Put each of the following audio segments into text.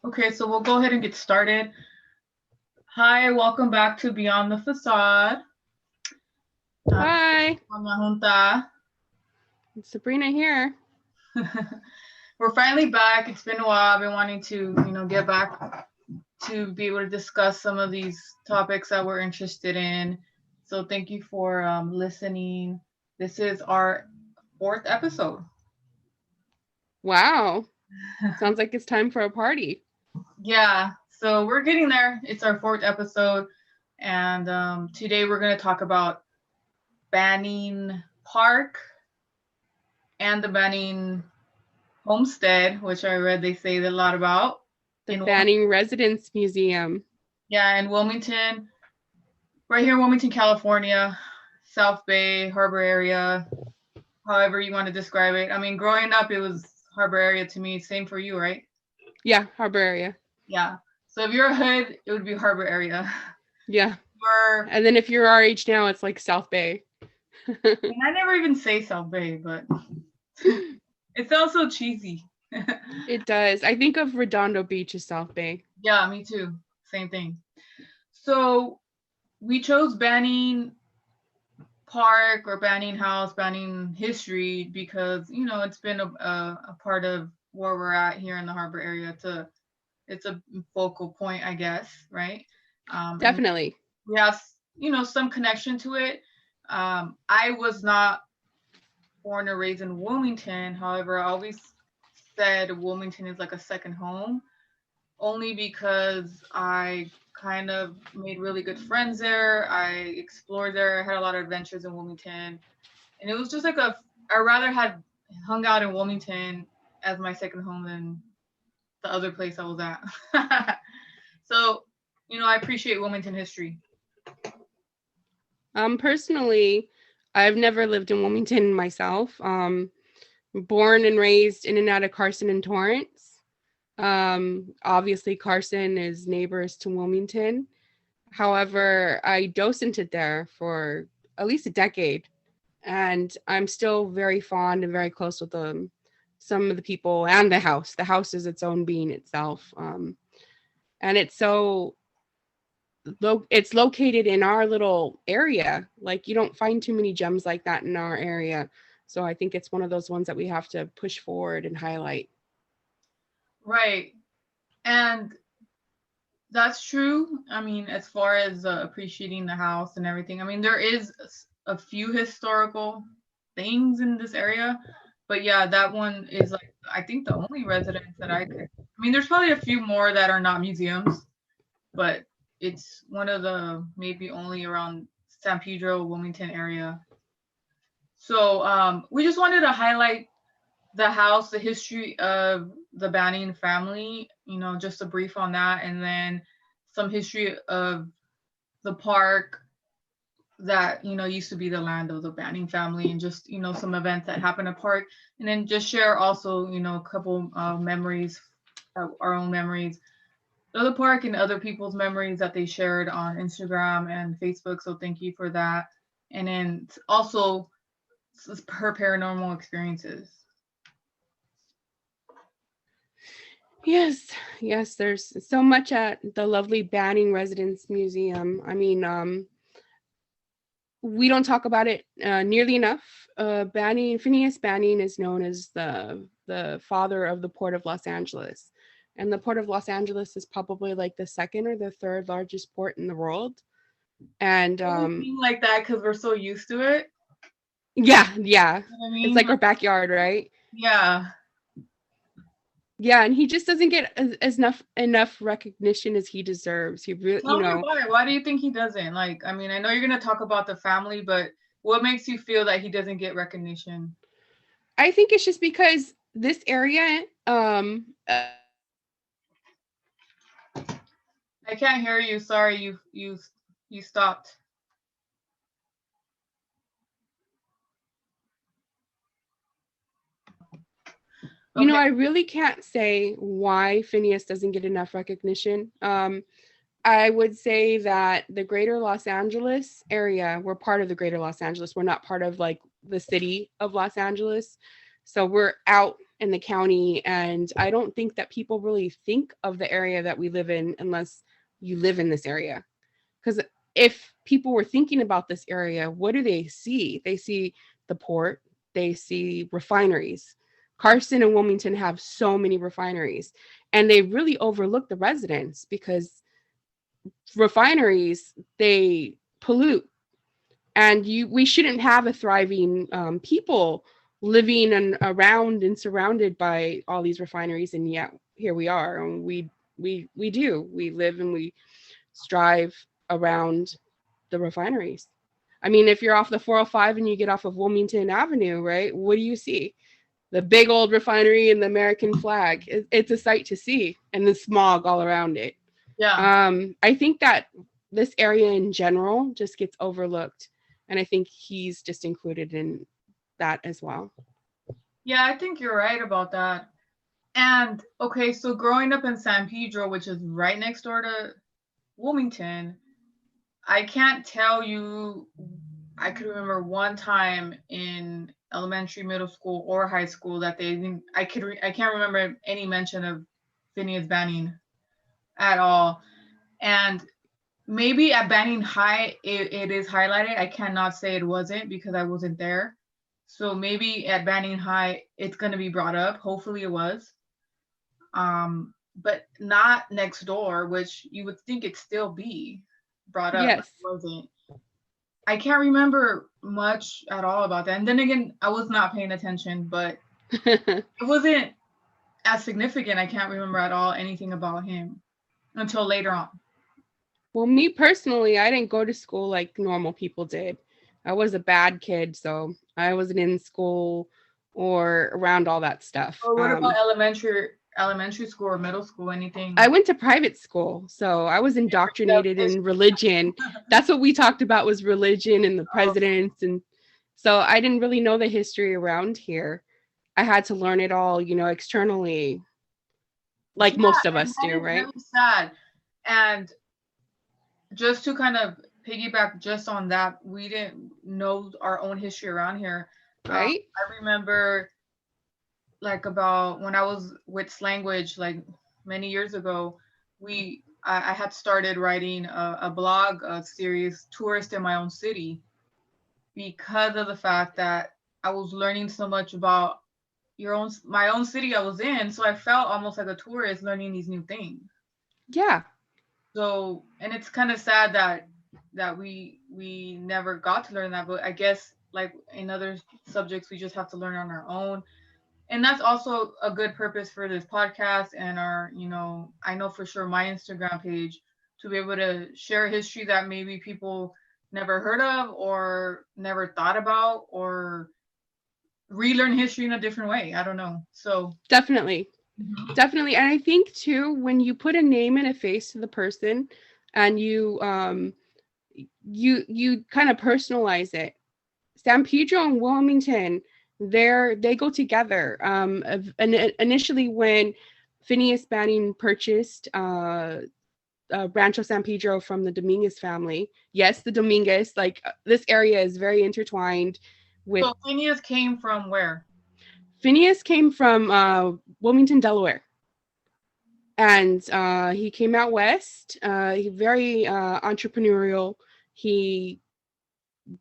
Okay, so we'll go ahead and get started. Hi, welcome back to Beyond the Facade. Hi, Junta. it's Sabrina here. We're finally back. It's been a while. I've been wanting to, get back to be able to discuss some of these topics that we're interested in. So thank you for listening. This is our 4th episode. Wow, sounds like it's time for a party. Yeah, so we're getting there. It's our 4th episode. And today we're going to talk about Banning Park and the Banning Homestead, which I read they say a lot about. The Banning Residence Museum. Yeah, in Wilmington, right here in Wilmington, California, South Bay, Harbor area, however you want to describe it. I mean, growing up, it was Harbor area to me. Same for you, right? Yeah, Harbor area. Yeah. So if you're a hood, it would be Harbor area. Yeah. And then if you're our age now, it's like South Bay. And I never even say South Bay, but it sounds so cheesy. It does. I think of Redondo Beach as South Bay. Yeah, me too. Same thing. So we chose Banning Park or Banning House, Banning history because it's been a part of where we're at here in the Harbor area. It's a focal point, I guess, right? Definitely. We have some connection to it. I was not born or raised in Wilmington. However, I always said Wilmington is like a second home, only because I kind of made really good friends there. I explored there. I had a lot of adventures in Wilmington. And it was just like I rather had hung out in Wilmington as my second home than the other place I was at. So, I appreciate Wilmington history. Personally, I've never lived in Wilmington myself. Born and raised in and out of Carson and Torrance. Obviously, Carson is neighbors to Wilmington. However, I docented there for at least a decade, and I'm still very fond and very close with some of the people and the house. The house is its own being itself, and it's it's located in our little area. Like, you don't find too many gems like that in our area, so I think it's one of those ones that we have to push forward and highlight. Right. And that's true. I mean, as far as appreciating the house and everything, I mean, there is a few historical things in this area, but yeah, that one is like, I think the only residence that I mean, there's probably a few more that are not museums, but it's one of the maybe only around San Pedro, Wilmington area. So we just wanted to highlight the house, the history of the Banning family, just a brief on that, and then some history of the park that, used to be the land of the Banning family, and just, some events that happened at park, and then just share also, a couple memories, our own memories of the park and other people's memories that they shared on Instagram and Facebook. So thank you for that. And then also her paranormal experiences. Yes, there's so much at the lovely Banning Residence Museum. I mean, we don't talk about it nearly enough. Phineas Banning is known as the father of the Port of Los Angeles. And the Port of Los Angeles is probably like the second or the third largest port in the world. And like that because we're so used to it. Yeah. You know what I mean? It's like our backyard, right? Yeah. Yeah, and he just doesn't get as enough recognition as he deserves. He really, Tell me why. Why do you think he doesn't? Like, I mean, I know you're gonna talk about the family, but what makes you feel that he doesn't get recognition? I think it's just because this area, I can't hear you. Sorry, you stopped. You know, I really can't say why Phineas doesn't get enough recognition. I would say that the greater Los Angeles area, we're part of the greater Los Angeles. We're not part of like the city of Los Angeles. So we're out in the county. And I don't think that people really think of the area that we live in unless you live in this area. Because if people were thinking about this area, what do they see? They see the port, they see refineries. Carson and Wilmington have so many refineries, and they really overlook the residents because refineries, they pollute, and we shouldn't have a thriving people living and around and surrounded by all these refineries, and yet here we are, and we live and we strive around the refineries. I mean, if you're off the 405 and you get off of Wilmington Avenue, right, what do you see? The big old refinery and the American flag. It's a sight to see, and the smog all around it. Yeah. I think that this area in general just gets overlooked, and I think he's just included in that as well. Yeah, I think you're right about that. And okay, so growing up in San Pedro, which is right next door to Wilmington, I can't tell you, I could remember one time in elementary, middle school, or high school that they didn't, I can't remember any mention of Phineas Banning at all. And maybe at Banning High, it is highlighted. I cannot say it wasn't because I wasn't there. So maybe at Banning High, it's going to be brought up. Hopefully it was. But not next door, which you would think it'd still be brought up. Yes. It wasn't. I can't remember much at all about that. And then again, I was not paying attention, but it wasn't as significant. I can't remember at all anything about him until later on. Well, me personally, I didn't go to school like normal people did. I was a bad kid, so I wasn't in school or around all that stuff. Or what about elementary school or middle school? Anything? I went to private school, so I was indoctrinated in religion. That's what we talked about, was religion and the presidents, and so I didn't really know the history around here. I had to learn it all, externally, like most of us do, right? Really sad. And just to kind of piggyback just on that, we didn't know our own history around here. Right. I remember like about when I was with language, like many years ago, I had started writing a blog series, Tourist in My Own City, because of the fact that I was learning so much about my own city I was in. So I felt almost like a tourist learning these new things. Yeah. So, and it's kind of sad that we never got to learn that, but I guess like in other subjects we just have to learn on our own. And that's also a good purpose for this podcast and our, I know for sure my Instagram page, to be able to share history that maybe people never heard of or never thought about, or relearn history in a different way. I don't know. So definitely. Definitely. And I think too, when you put a name and a face to the person and you kind of personalize it. San Pedro and Wilmington, they go together. Initially when Phineas Banning purchased Rancho San Pedro from the Dominguez family. Yes, the Dominguez, like this area is very intertwined with. So Phineas came from where? Phineas came from Wilmington, Delaware. And he came out west. He very entrepreneurial. He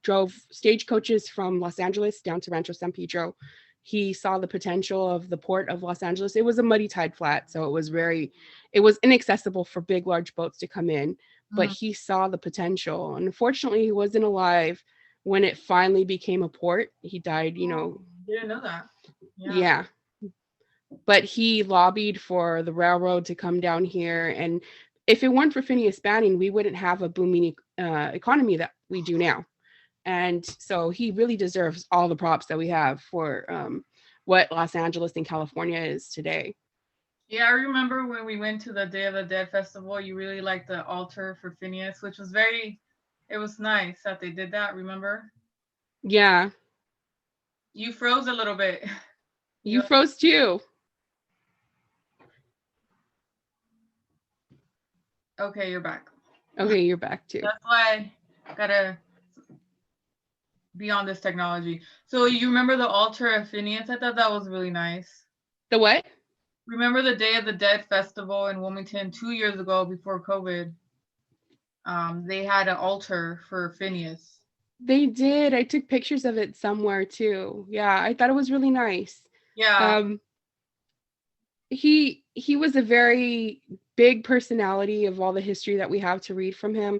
drove stagecoaches from Los Angeles down to Rancho San Pedro. He saw the potential of the port of Los Angeles. It was a muddy tide flat, so it was inaccessible for big, large boats to come in. But he saw the potential. Unfortunately, he wasn't alive when it finally became a port. He died, Didn't know that. Yeah. But he lobbied for the railroad to come down here. And if it weren't for Phineas Banning, we wouldn't have a booming economy that we do now. And so he really deserves all the props that we have for what Los Angeles and California is today. Yeah, I remember when we went to the Day of the Dead festival, you really liked the altar for Phineas, which was it was nice that they did that, remember? Yeah. You froze a little bit. You froze too. Okay, you're back. Okay, you're back too. That's why I gotta be on this technology. So you remember the altar of Phineas? I thought that was really nice. The what? Remember the Day of the Dead festival in Wilmington 2 years ago before COVID? They had an altar for Phineas. They did. I took pictures of it somewhere too. Yeah, I thought it was really nice. Yeah. Um, he was a very big personality of all the history that we have to read from him,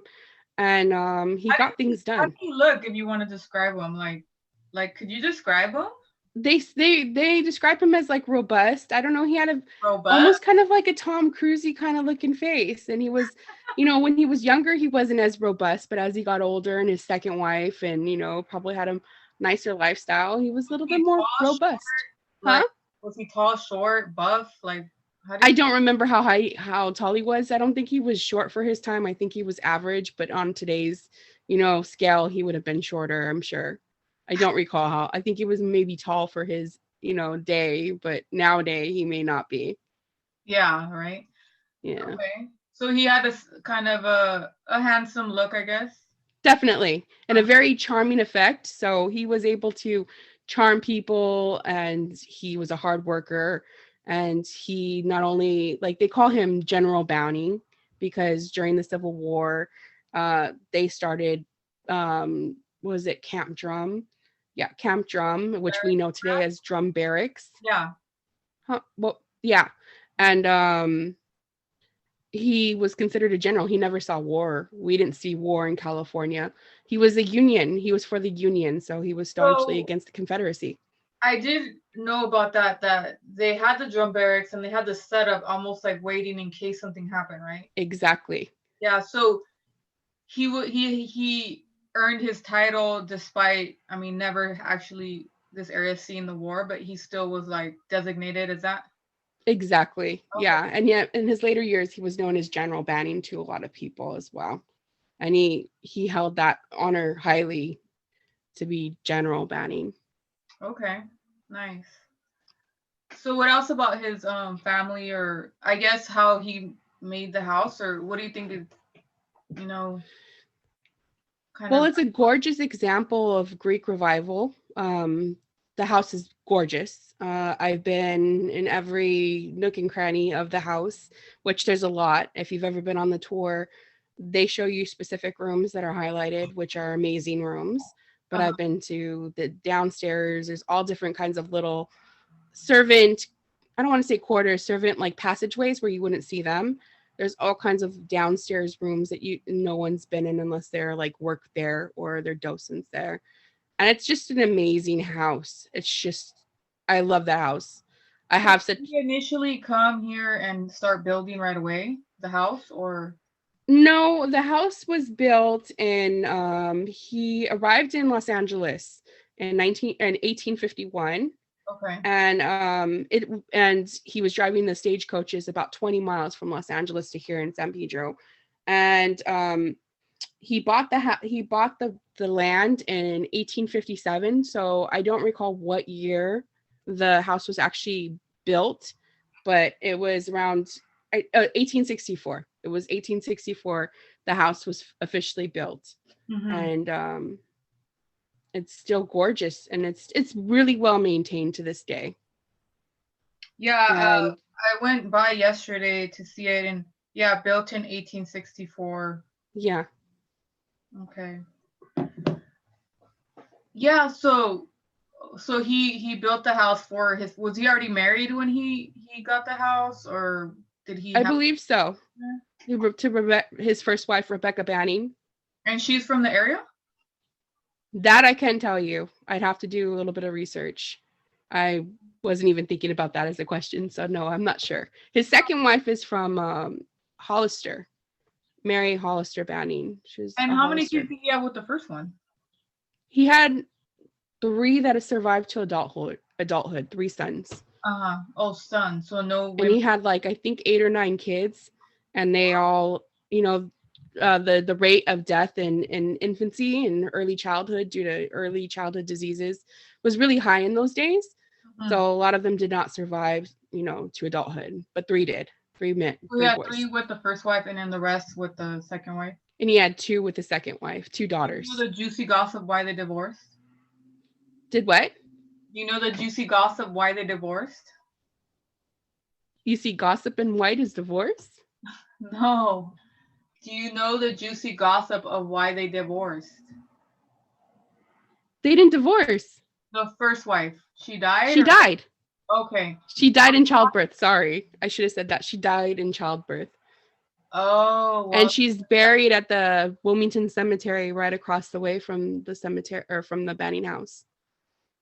and he got things How done. do you look if you want to describe him? Like, could you describe him? They describe him as like robust. I don't know, he had a Robust? almost kind of like a Tom Cruisey kind of looking face, and he was, when he was younger he wasn't as robust, but as he got older and his second wife and probably had a nicer lifestyle, he was a little bit more Tall, robust. short, Huh? was he tall, short, buff? Like, I don't remember how tall he was. I don't think he was short for his time. I think he was average, but on today's, scale, he would have been shorter, I'm sure. I don't recall how. I think he was maybe tall for his, day, but nowadays he may not be. Yeah, right. Yeah. Okay. So he had a kind of a handsome look, I guess. Definitely. And a very charming effect. So he was able to charm people, and he was a hard worker. And he not only, like, they call him General Banning because during the Civil War, they started, was it Camp Drum? Yeah, Camp Drum, which we know today as Drum Barracks. Yeah. Huh? Well, yeah. And he was considered a general. He never saw war. We didn't see war in California. He was a Union. He was for the Union, so he was staunchly against the Confederacy. I did know about that they had the drum barracks and they had the setup almost like waiting in case something happened, right? Exactly. Yeah, so he earned his title despite, I mean, never actually this area seeing the war, but he still was like designated as that. Exactly. Okay. Yeah. And yet in his later years, he was known as General Banning to a lot of people as well. And he held that honor highly to be General Banning. Okay. Nice. So what else about his family, or I guess how he made the house, or what do you think is, Well, it's a gorgeous example of Greek revival. The house is gorgeous. I've been in every nook and cranny of the house, which there's a lot. If you've ever been on the tour, they show you specific rooms that are highlighted, which are amazing rooms. But I've been to the downstairs. There's all different kinds of little servant, I don't want to say quarters, servant like passageways where you wouldn't see them. There's all kinds of downstairs rooms that no one's been in unless they're like work there or they're docents there. And it's just an amazing house. It's just, I love that house. I have such. Did you initially come here and start building right away the house, or? No, the house was built in. He arrived in Los Angeles in 1851. Okay. And he was driving the stagecoaches about 20 miles from Los Angeles to here in San Pedro, and he bought the land in 1857. So I don't recall what year the house was actually built, but it was around 1864. It was 1864 the house was officially built. Mm-hmm. And it's still gorgeous, and it's really well maintained to this day. Yeah, I went by yesterday to see it, and yeah, built in 1864. Yeah. Okay. Yeah, so he built the house for his. Was he already married when he got the house, or did he? I believe so. To his first wife, Rebecca Banning. And she's from the area? That I can tell you. I'd have to do a little bit of research. I wasn't even thinking about that as a question, so no, I'm not sure. His second wife is from Hollister, Mary Hollister Banning. And how many kids did he have with the first one? He had 3 that have survived to adulthood, 3 sons. Oh, sons. So no women. And he had like, I think 8 or 9 kids, and they all, the rate of death in infancy and early childhood due to early childhood diseases was really high in those days. Mm-hmm. So a lot of them did not survive, to adulthood, but 3 did. 3 men. We had 3 with the first wife, and then the rest with the second wife. And he had 2 with the second wife, 2 daughters. You know the juicy gossip why they divorced? Did what? You know the juicy gossip why they divorced? You see gossip and White is divorced? No. Do you know the juicy gossip of why they divorced? They didn't divorce. The first wife, she died She or died. okay. She died in childbirth. Sorry. I should have said that. She died in childbirth. Oh, And well, she's buried at the Wilmington Cemetery right across the way from the cemetery or from the Banning house.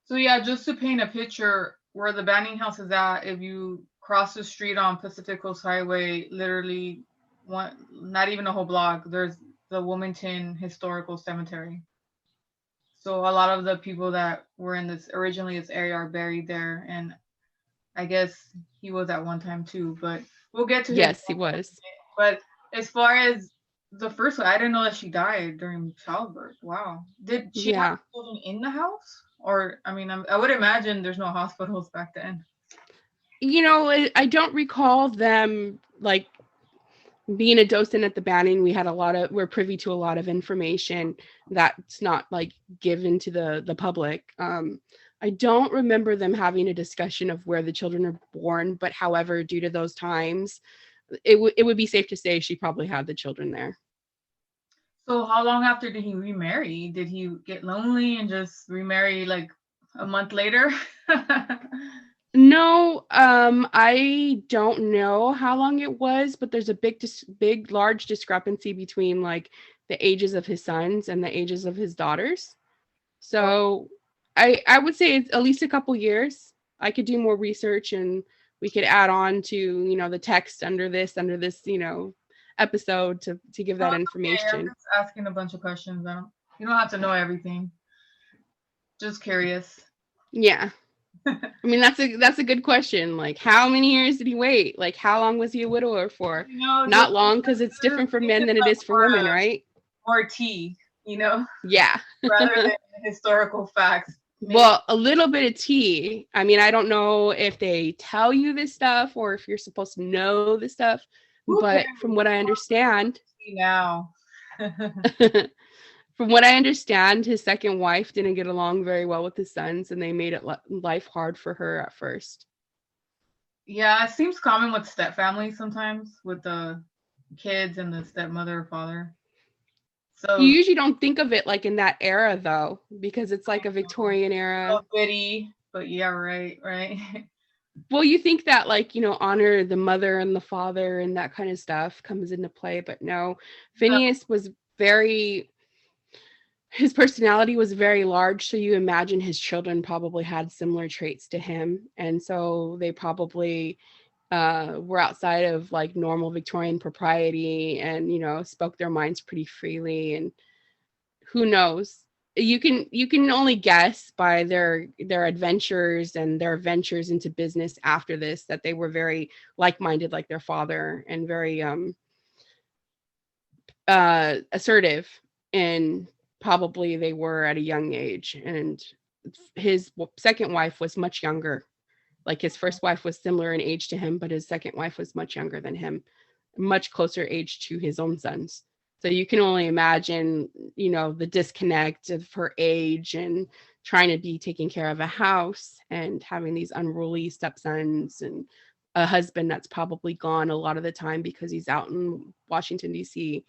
so yeah, just to paint a picture where the Banning house is at, if you cross the street on Pacific Coast Highway, literally one, not even a whole block, there's the Wilmington Historical Cemetery. So a lot of the people that were in this originally this area are buried there, and I guess he was at one time too. But we'll get to his. Yes, he was. But as far as the first one, I didn't know that she died during childbirth. Wow. Did she have Yeah. children in the house? Or, I mean, I would imagine there's no hospitals back then. You know, I don't recall them like being a docent at the Banning. We're privy to a lot of information that's not like given to the public. I don't remember them having a discussion of where the children are born, but however, due to those times, it would be safe to say she probably had the children there. So, how long after did he remarry? Did he get lonely and just remarry like a month later? No, I don't know how long it was, but there's a large discrepancy between like the ages of his sons and the ages of his daughters. So I would say it's at least a couple years. I could do more research and we could add on to, the text under this, episode to give that Okay, I'm information. just asking a bunch of questions. You don't have to know everything. Just curious. Yeah. I mean, that's a good question. Like, how many years did he wait? Like, how long was he a widower for? Not long, because it's different for men than it is for women, right? Or tea, Yeah. rather than historical facts. Maybe. Well, a little bit of tea. I mean, I don't know if they tell you this stuff or if you're supposed to know this stuff, but from what I understand, now. from what I understand, his second wife didn't get along very well with his sons, and they made it life hard for her at first. Yeah, it seems common with step families sometimes, with the kids and the stepmother or father. So you usually don't think of it like in that era, though, because it's like a Victorian era. So bitty, but yeah, right. Well, you think that like, honor the mother and the father and that kind of stuff comes into play, but no. Phineas was his personality was very large, so you imagine his children probably had similar traits to him, and so they probably were outside of like normal Victorian propriety and spoke their minds pretty freely. And who knows, you can only guess by their adventures and their ventures into business after this that they were very like-minded like their father and very assertive, and probably they were at a young age. And his second wife was much younger. Like his first wife was similar in age to him, but his second wife was much younger than him, much closer age to his own sons. So you can only imagine, the disconnect of her age and trying to be taking care of a house and having these unruly stepsons and a husband that's probably gone a lot of the time because he's out in Washington, D.C.,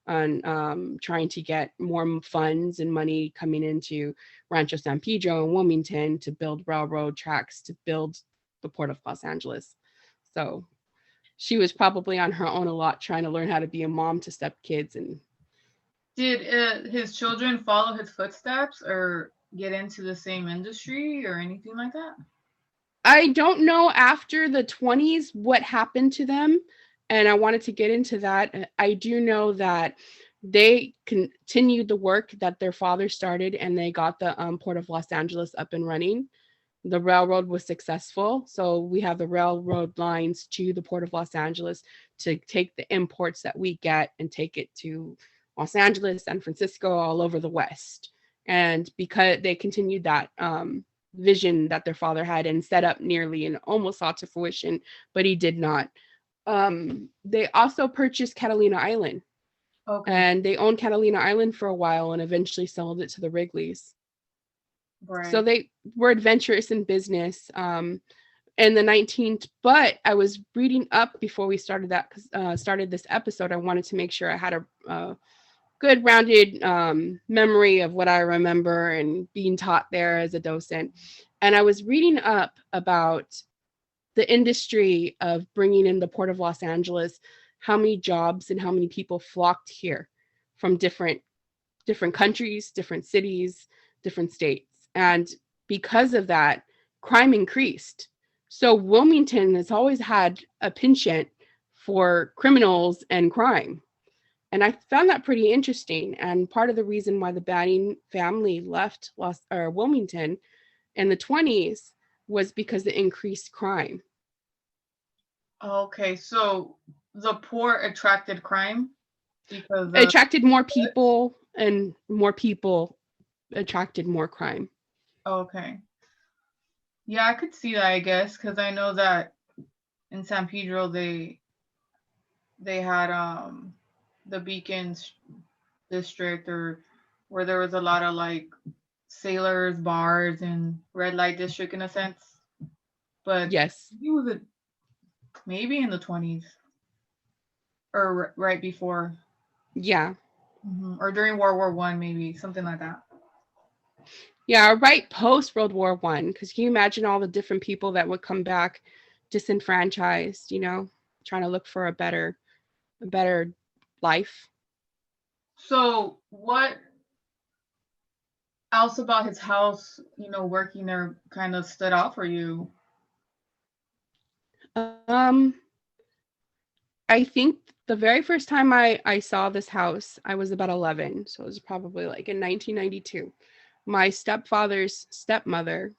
and trying to get more funds and money coming into Rancho San Pedro and Wilmington to build railroad tracks, to build the Port of Los Angeles. So she was probably on her own a lot, trying to learn how to be a mom to stepkids. And did his children follow his footsteps or get into the same industry or anything like that? I don't know after the 20s what happened to them, and I wanted to get into that. I do know that they continued the work that their father started, and they got the Port of Los Angeles up and running. The railroad was successful, so we have the railroad lines to the Port of Los Angeles to take the imports that we get and take it to Los Angeles, San Francisco, all over the West. And because they continued that vision that their father had and set up nearly and almost saw to fruition, but he did not. They also purchased Catalina Island. Okay. And they owned Catalina Island for a while and eventually sold it to the Wrigleys. Right. So they were adventurous in business. in the 19th. But I was reading up before we started this episode. I wanted to make sure I had a good rounded memory of what I remember and being taught there as a docent. And I was reading up about the industry of bringing in the Port of Los Angeles, how many jobs and how many people flocked here from different countries, different cities, different states. And because of that, crime increased. So Wilmington has always had a penchant for criminals and crime. And I found that pretty interesting. And part of the reason why the Banning family left Wilmington in the 20s was because of increased crime. Okay, so the port attracted crime because It attracted more people, and more people attracted more crime. okay. Yeah, I could see that, I guess, because I know that in San Pedro they had the Beacons district, or where there was a lot of like sailors, bars, and red light district in a sense. But Yes. he was maybe in the 20s or right before. Yeah. Or during World War One, maybe something like that. Yeah, right post World War One. Because can you imagine all the different people that would come back disenfranchised, trying to look for a better life? So what else about his house, working there kind of stood out for you? I think the very first time I saw this house, I was about 11. So it was probably like in 1992. My stepfather's stepmother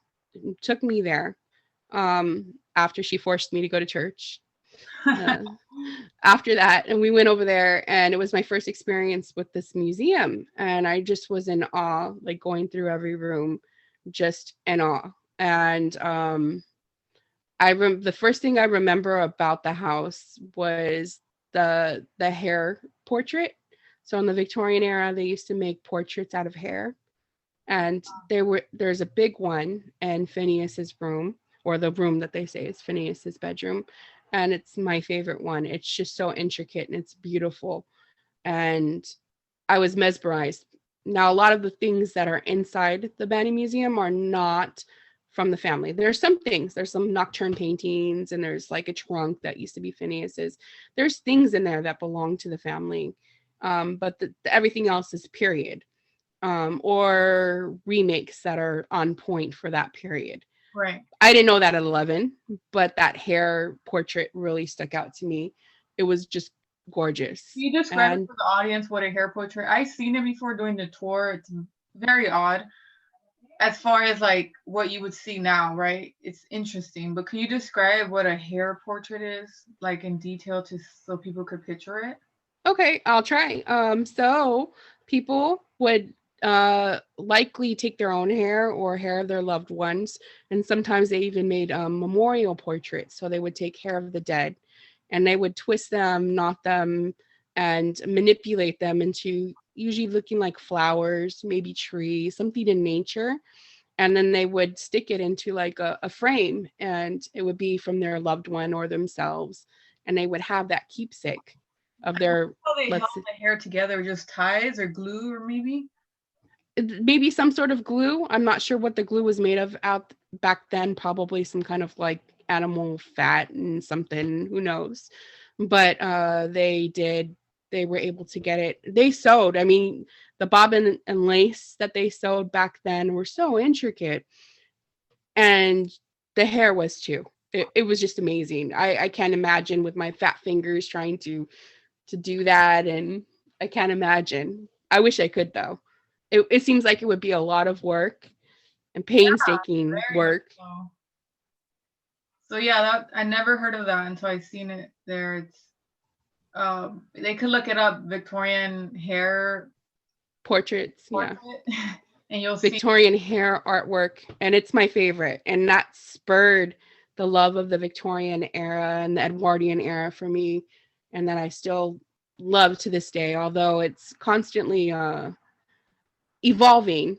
took me there after she forced me to go to church. After that, and we went over there, and it was my first experience with this museum, and I just was in awe, like going through every room, just in awe. And the first thing I remember about the house was the hair portrait. So in the Victorian era, they used to make portraits out of hair, and there's a big one in Phineas's room, or the room that they say is Phineas's bedroom, and it's my favorite one. It's just so intricate and it's beautiful, and I was mesmerized. Now, a lot of the things that are inside the Banning Museum are not from the family. There's some things. There's some nocturne paintings, and there's like a trunk that used to be Phineas's. There's things in there that belong to the family, but everything else is period, or remakes that are on point for that period. Right. I didn't know that at 11, but that hair portrait really stuck out to me. It was just gorgeous. Can you describe it for the audience what a hair portrait? I've seen it before during the tour. It's very odd as far as like what you would see now, right? It's interesting, but can you describe what a hair portrait is, like in detail, so people could picture it? Okay, I'll try. So people would likely take their own hair or hair of their loved ones, and sometimes they even made memorial portraits. So they would take hair of the dead, and they would twist them, knot them, and manipulate them into usually looking like flowers, maybe trees, something in nature. And then they would stick it into like a frame, and it would be from their loved one or themselves, and they would have that keepsake of their, How they held the hair together, just ties or glue, or maybe some sort of glue. I'm not sure what the glue was made of out back then, probably some kind of like animal fat and something, who knows. But they were able to get it. They sewed, I mean, the bobbin and lace that they sewed back then were so intricate, and the hair was too. It was just amazing. I can't imagine with my fat fingers trying to do that, and I can't imagine. I wish I could, though. It seems like it would be a lot of work and painstaking work. So yeah, that I never heard of that until I seen it there. It's they could look it up, Victorian hair Portraits, portrait, yeah. and you'll Victorian hair artwork, and it's my favorite. And that spurred the love of the Victorian era and the Edwardian era for me, and that I still love to this day, although it's constantly evolving.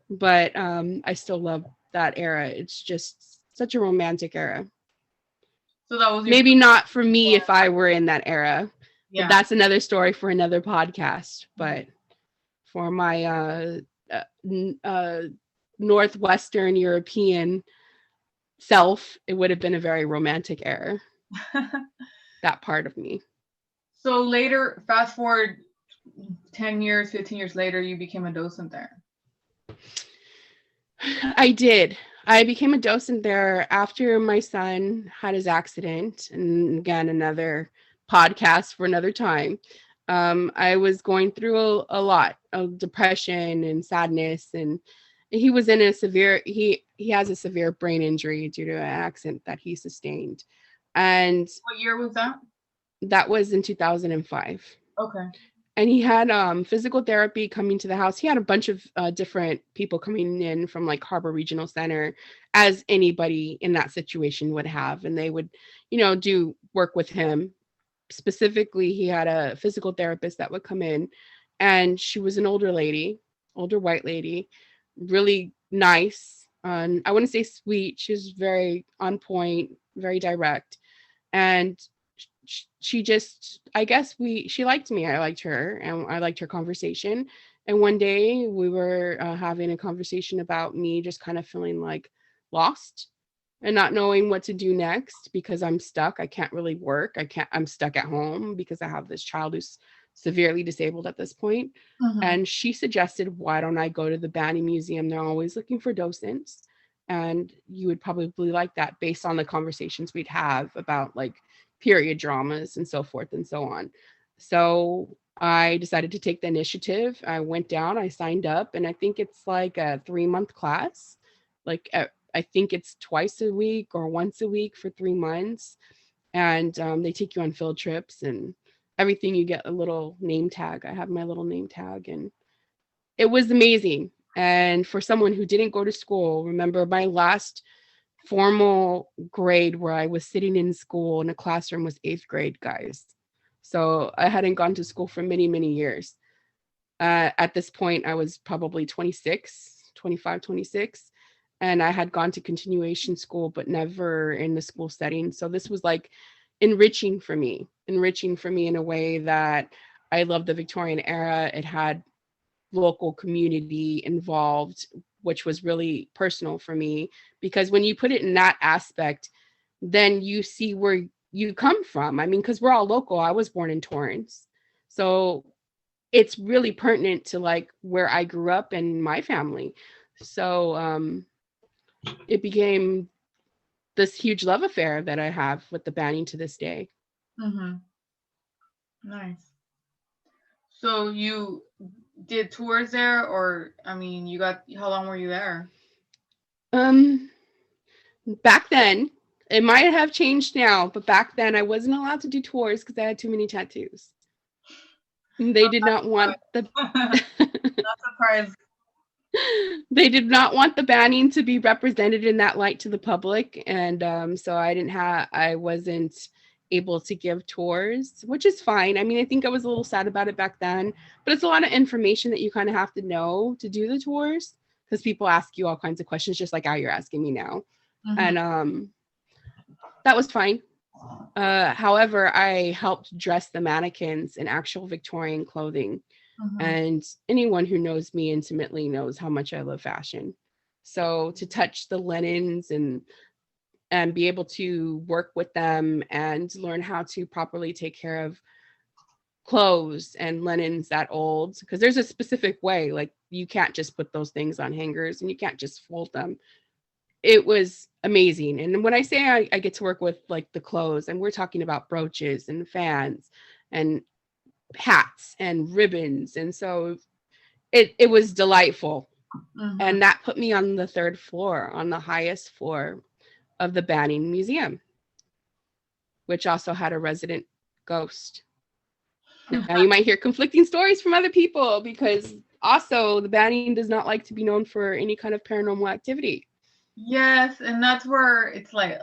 But I still love that era. It's just such a romantic era. So that was your Maybe not for me if I were in that era, but yeah. that's another story for another podcast. But for my Northwestern European self, it would have been a very romantic era, that part of me. So later, fast forward 10 years, 15 years later, you became a docent there. I did. I became a docent there after my son had his accident. And again, another podcast for another time. I was going through a lot of depression and sadness, and he was in a severe he has a severe brain injury due to an accident that he sustained, and What year was that? that was in 2005. Okay. And he had physical therapy coming to the house. He had a bunch of different people coming in from like Harbor Regional Center, as anybody in that situation would have, and they would, do work with him. Specifically, he had a physical therapist that would come in, and she was an older lady, older white lady, really nice. I wouldn't say sweet. She was very on point, very direct, and she just, I guess she liked me. I liked her, and I liked her conversation. And one day we were having a conversation about me just kind of feeling like lost and not knowing what to do next because I'm stuck. I can't really work. I'm stuck at home because I have this child who's severely disabled at this point. And she suggested, why don't I go to the Banning Museum? They're always looking for docents. And you would probably like that based on the conversations we'd have about like period dramas and so forth and so on. So I decided to take the initiative. I went down, I signed up, and I think it's like a 3-month class. Like I think it's twice a week or once a week for 3 months. And they take you on field trips and everything. You get a little name tag. I have my little name tag, and it was amazing. And for someone who didn't go to school, remember my last formal grade where I was sitting in school in a classroom was 8th grade, guys. So I hadn't gone to school for many, many years. At this point, I was probably 26, 25, 26. And I had gone to continuation school, but never in the school setting. So this was like enriching for me in a way that I love the Victorian era. It had local community involved, which was really personal for me, because when you put it in that aspect, then you see where you come from. I mean, because we're all local. I was born in Torrance. So it's really pertinent to like where I grew up and my family. So it became this huge love affair that I have with the Banning to this day. Nice. So you did tours there, or I mean, how long were you there? Back then, it might have changed now, but back then I wasn't allowed to do tours because I had too many tattoos. They did not want the Not surprised. they did not want the Banning to be represented in that light to the public, and so I wasn't able to give tours, which is fine. I mean, I think I was a little sad about it back then, but it's a lot of information that you kind of have to know to do the tours because people ask you all kinds of questions, just like how you're asking me now. And that was fine. However, I helped dress the mannequins in actual Victorian clothing. And anyone who knows me intimately knows how much I love fashion. So to touch the linens and be able to work with them and learn how to properly take care of clothes and linens that old, because there's a specific way, like you can't just put those things on hangers and you can't just fold them. It was amazing. And when I say I get to work with like the clothes, and we're talking about brooches and fans and hats and ribbons. And so it was delightful. And that put me on the 3rd floor, on the highest floor of the Banning Museum, which also had a resident ghost. Now you might hear conflicting stories from other people because also the Banning does not like to be known for any kind of paranormal activity. Yes, and that's where it's like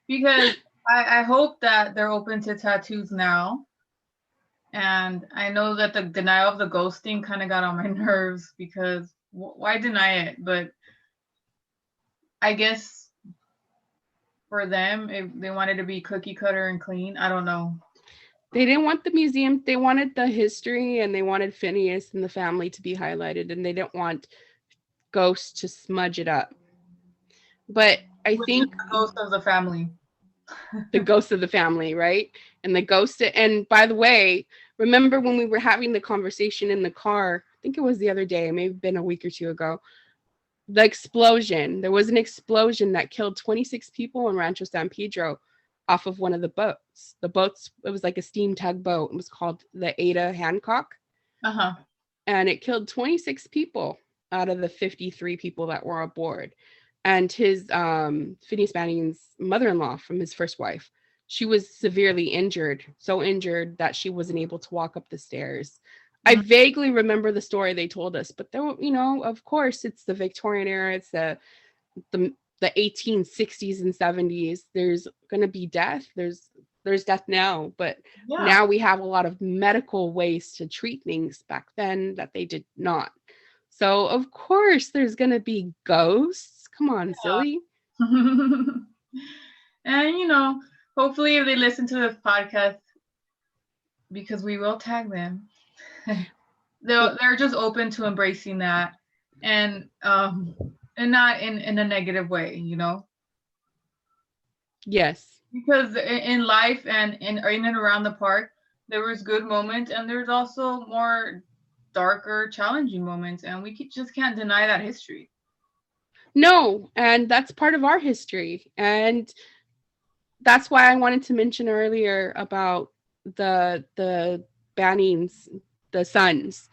because I hope that they're open to tattoos now. And I know that the denial of the ghosting kind of got on my nerves because why deny it? But I guess for them. If they wanted to be cookie cutter and clean, I don't know. They didn't want the museum. They wanted the history, and they wanted Phineas and the family to be highlighted, and they didn't want ghosts to smudge it up. But I With just think the ghost of the family. the ghost of the family, right? And the ghost. And by the way, remember when we were having the conversation in the car? I think it was the other day, maybe been a week or two ago. The explosion. There was an explosion that killed 26 people in Rancho San Pedro off of one of the boats. The boats, it was like a steam tugboat. It was called the Ada Hancock. Uh-huh. And it killed 26 people out of the 53 people that were aboard. And his Phineas Banning's mother-in-law from his first wife, she was severely injured, so injured that she wasn't able to walk up the stairs. I vaguely remember the story they told us, but there were, of course, it's the Victorian era, it's the 1860s and 70s. There's going to be death. There's death now, but now we have a lot of medical ways to treat things back then that they did not. So of course there's going to be ghosts. Come on, silly. And hopefully if they listen to this podcast, because we will tag them, they're just open to embracing that, and not in a negative way, Yes. Because in life and in and around the park, there was good moments, and there's also more darker, challenging moments, and we just can't deny that history. No, and that's part of our history, and that's why I wanted to mention earlier about the Bannings, the sons.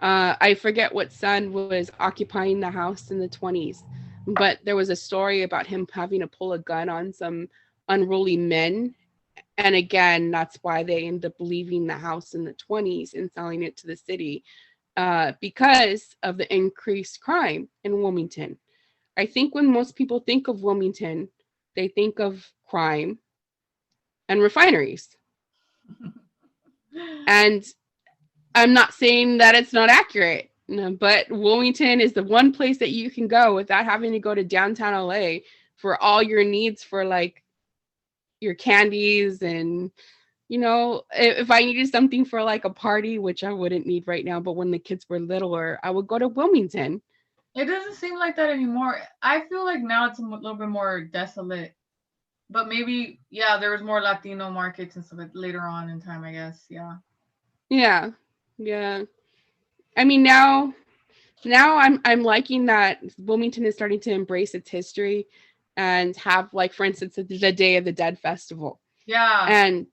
I forget what son was occupying the house in the 20s, but there was a story about him having to pull a gun on some unruly men. And again, that's why they end up leaving the house in the 20s and selling it to the city, because of the increased crime in Wilmington. I think when most people think of Wilmington, they think of crime and refineries. And I'm not saying that it's not accurate, but Wilmington is the one place that you can go without having to go to downtown LA for all your needs for like your candies. And if I needed something for like a party, which I wouldn't need right now, but when the kids were littler, I would go to Wilmington. It doesn't seem like that anymore. I feel like now it's a little bit more desolate, but maybe there was more Latino markets and stuff later on in time, I guess. Yeah. I mean, now I'm liking that Wilmington is starting to embrace its history and have, like, for instance, the Day of the Dead festival. Yeah. And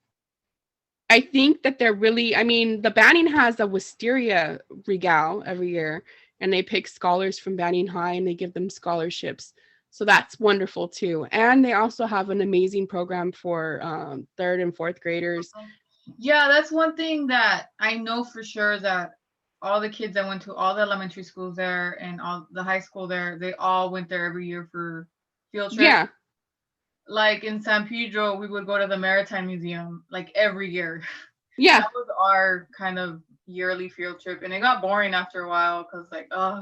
I think that they're really, the Banning has a Wisteria Regal every year, and they pick scholars from Banning High and they give them scholarships. So that's wonderful too. And they also have an amazing program for third and fourth graders. Yeah, that's one thing that I know for sure, that all the kids that went to all the elementary schools there and all the high school there, they all went there every year for field trips. Yeah. Like in San Pedro, we would go to the Maritime Museum like every year. Yeah. That was our kind of yearly field trip, and it got boring after a while because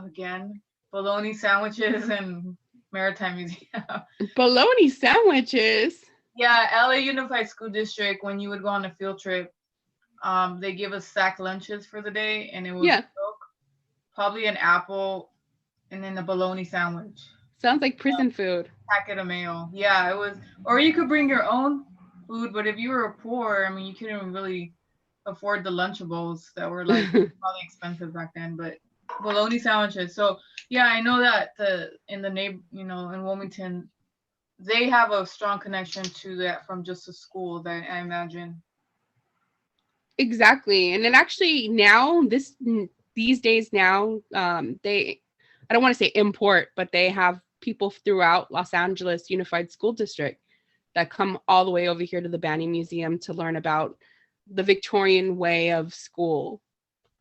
again, bologna sandwiches and Maritime Museum. Bologna sandwiches? Yeah, LA Unified School District, when you would go on a field trip, they give us sack lunches for the day, and it was milk, probably an apple, and then a bologna sandwich. Sounds like prison food. Packet of mayo. Yeah, it was. Or you could bring your own food, but if you were poor, you couldn't really afford the Lunchables that were like probably expensive back then. But bologna sandwiches. So yeah, I know that in Wilmington, they have a strong connection to that from just the school, that I imagine. Exactly. And then actually now these days now, they, I don't want to say import, but they have people throughout Los Angeles Unified School District that come all the way over here to the Banning Museum to learn about the Victorian way of school.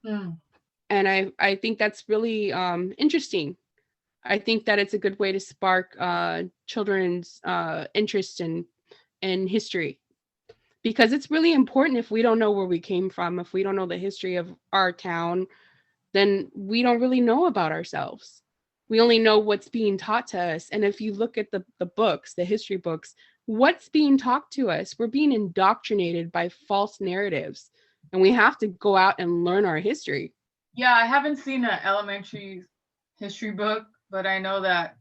And I think that's really interesting. I think that it's a good way to spark children's interest in history, because it's really important. If we don't know where we came from, if we don't know the history of our town, then we don't really know about ourselves. We only know what's being taught to us. And if you look at the books, the history books, what's being taught to us? We're being indoctrinated by false narratives, and we have to go out and learn our history. Yeah, I haven't seen an elementary history book, but I know that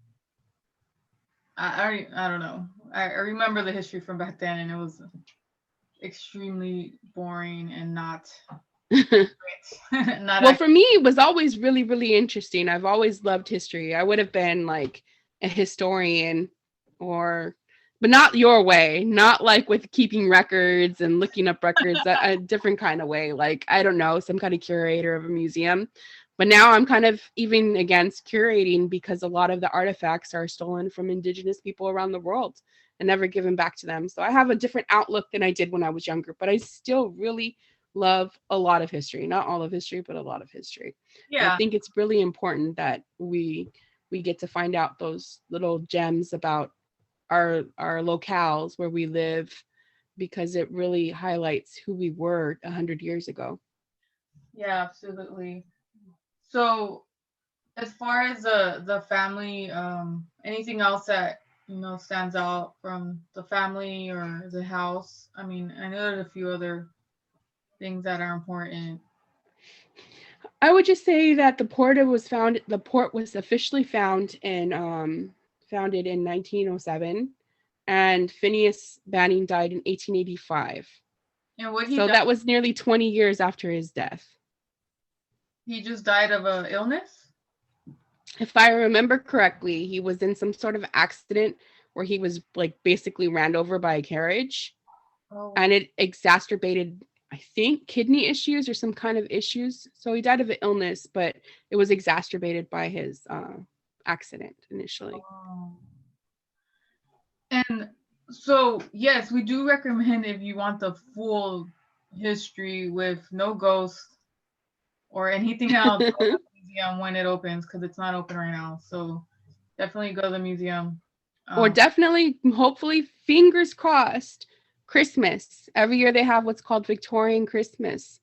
I don't know. I remember the history from back then, and it was extremely boring and not not Well, for me, it was always really, really interesting. I've always loved history. I would have been like a historian, or, but not your way, not like with keeping records and looking up records, a different kind of way. Like, I don't know, some kind of curator of a museum. But now I'm kind of even against curating because a lot of the artifacts are stolen from indigenous people around the world and never given back to them. So I have a different outlook than I did when I was younger, but I still really love a lot of history, not all of history, but a lot of history. And I yeah. think it's really important that we get to find out those little gems about our locales where we live, because it really highlights who we were 100 years ago. Yeah, absolutely. So as far as the family, anything else that stands out from the family or the house? I mean, I know there's a few other things that are important. I would just say that the port was officially founded in 1907, and Phineas Banning died in 1885. And what he So died, that was nearly 20 years after his death. he just died of a illness. If I remember correctly, he was in some sort of accident where he was like basically ran over by a carriage, Oh, and it exacerbated, I think, kidney issues or some kind of issues. So he died of an illness, but it was exacerbated by his accident initially. oh. And so, yes, we do recommend if you want the full history with no ghosts or anything else, go to the museum when it opens because it's not open right now. So definitely go to the museum. Or Um, definitely, hopefully, fingers crossed, Christmas. Every year they have what's called Victorian Christmas,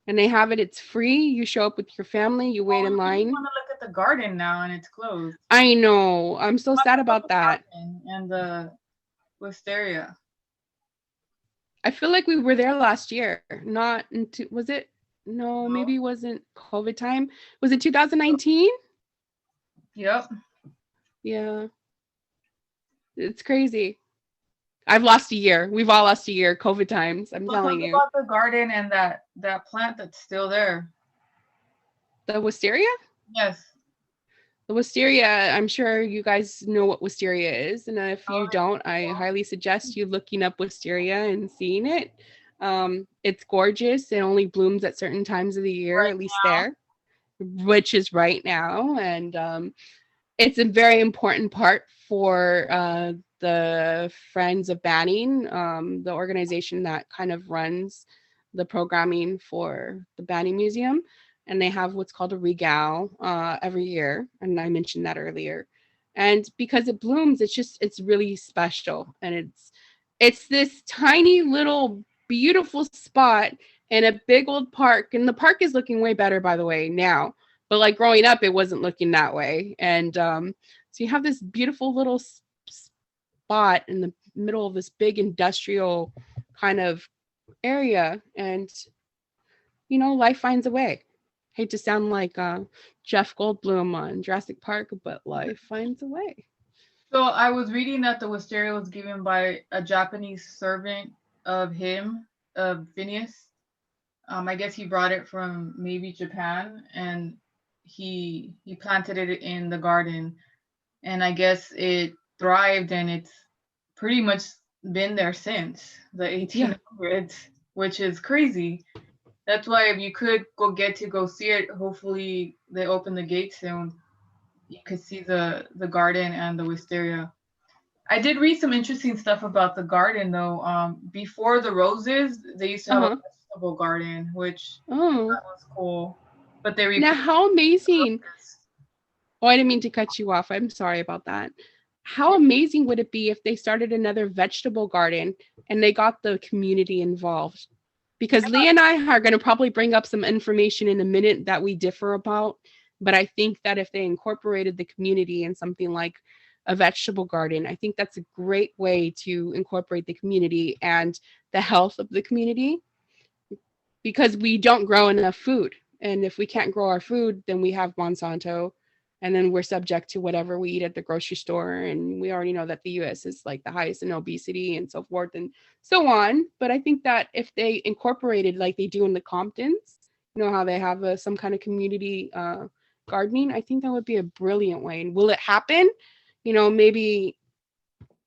and they have it. It's free. You show up with your family. You wait oh, in I just line. want to look at the garden now and it's closed. I know. I'm so Talk sad about about the that. garden and the wisteria. I feel like we were there last year. Not into, was it? No, maybe No? it wasn't COVID time. Was it 2019? Yep. Yeah, it's crazy. I've lost a year. We've all lost a year. COVID times. I'm So talk telling you. about the garden and that plant that's still there. The wisteria? Yes. The wisteria, I'm sure you guys know what wisteria is. And if Oh, you don't, I highly suggest you looking up wisteria and seeing it. It's gorgeous. It only blooms at certain times of the year, right at least now. there, which is right now. And it's a very important part for the Friends of Banning, the organization that kind of runs the programming for the Banning Museum. And they have what's called a regal every year. And I mentioned that earlier. And because it blooms, it's really special. And it's this tiny little beautiful spot in a big old park. And the park is looking way better, by the way, now. But like growing up, it wasn't looking that way. And so you have this beautiful little spot in the middle of this big industrial kind of area. And, life finds a way. Hate to sound like Jeff Goldblum on Jurassic Park, but life finds a way. So I was reading that the wisteria was given by a Japanese servant of him, of Phineas. I guess he brought it from maybe Japan, and he planted it in the garden, and I guess it thrived, and it's pretty much been there since the Yeah. 1800s, which is crazy. That's why if you could go see it, hopefully they open the gate soon. You could see the garden and the wisteria. I did read some interesting stuff about the garden though. Before the roses, they used to have a Uh-huh. vegetable garden, which Oh. that was cool. But they Now, replaced how the amazing. roses. Oh, I didn't mean to cut you off. I'm sorry about that. How amazing would it be if they started another vegetable garden and they got the community involved? Because Lee and I are going to probably bring up some information in a minute that we differ about. But I think that if they incorporated the community in something like a vegetable garden. I think that's a great way to incorporate the community and the health of the community, because we don't grow enough food. And if we can't grow our food, then we have Monsanto, and then we're subject to whatever we eat at the grocery store. And we already know that the US is like the highest in obesity and so forth and so on. But I think that if they incorporated like they do in the Comptons, how they have some kind of community gardening, I think that would be a brilliant way. And will it happen? Maybe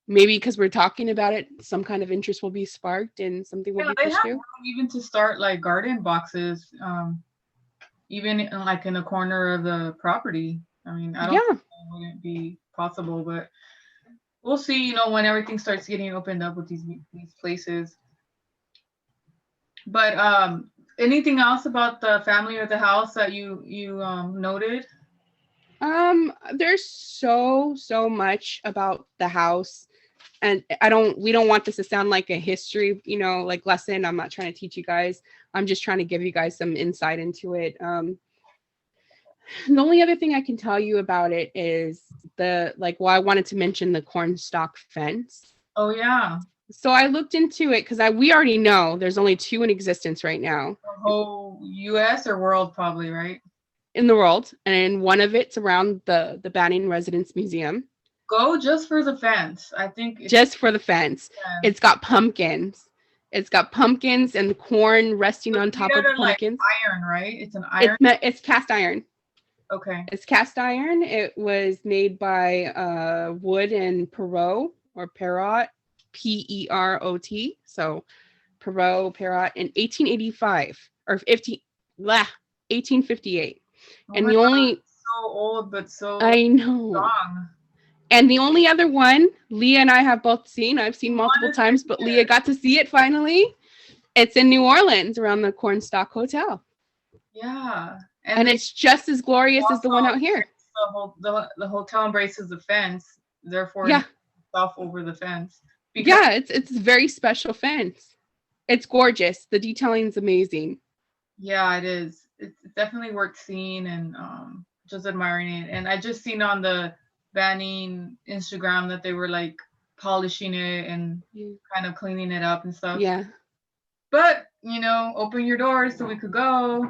because we're talking about it, some kind of interest will be sparked and something will be they pushed have through. room even to start like garden boxes, even like in a corner of the property. I mean, I don't think it wouldn't be possible, but we'll see, when everything starts getting opened up with these places. But anything else about the family or the house that you noted? There's so much about the house, and we don't want this to sound like a history, like lesson. I'm not trying to teach you guys. I'm just trying to give you guys some insight into it. The only other thing I can tell you about it is I wanted to mention the cornstalk fence. Oh yeah. So I looked into it because we already know there's only 2 in existence right now. The whole US or world probably, right? In the world, and one of it's around the Banning Residence Museum. Go just for the fence. I think just for the fence. Yeah. It's got pumpkins. It's got pumpkins and corn resting on top of pumpkins. Like iron, right? It's an iron. It's cast iron. Okay. It's cast iron. It was made by Wood and Perot or Perot, Perot. So Perot in 1885 or 1858. Oh and the only it's so old but so I know strong. And the only other one Leah and I have both seen, I've seen multiple times, but Leah got to see it finally. It's in New Orleans around the Cornstalk Hotel. Yeah. And it's just as glorious as the one out here. The hotel embraces the fence, therefore off over the fence. It's a very special fence. It's gorgeous. The detailing is amazing. Yeah, it is. It's definitely worth seeing and just admiring it. And I just seen on the Banning Instagram that they were like polishing it and kind of cleaning it up and stuff. Yeah. But open your doors so we could go.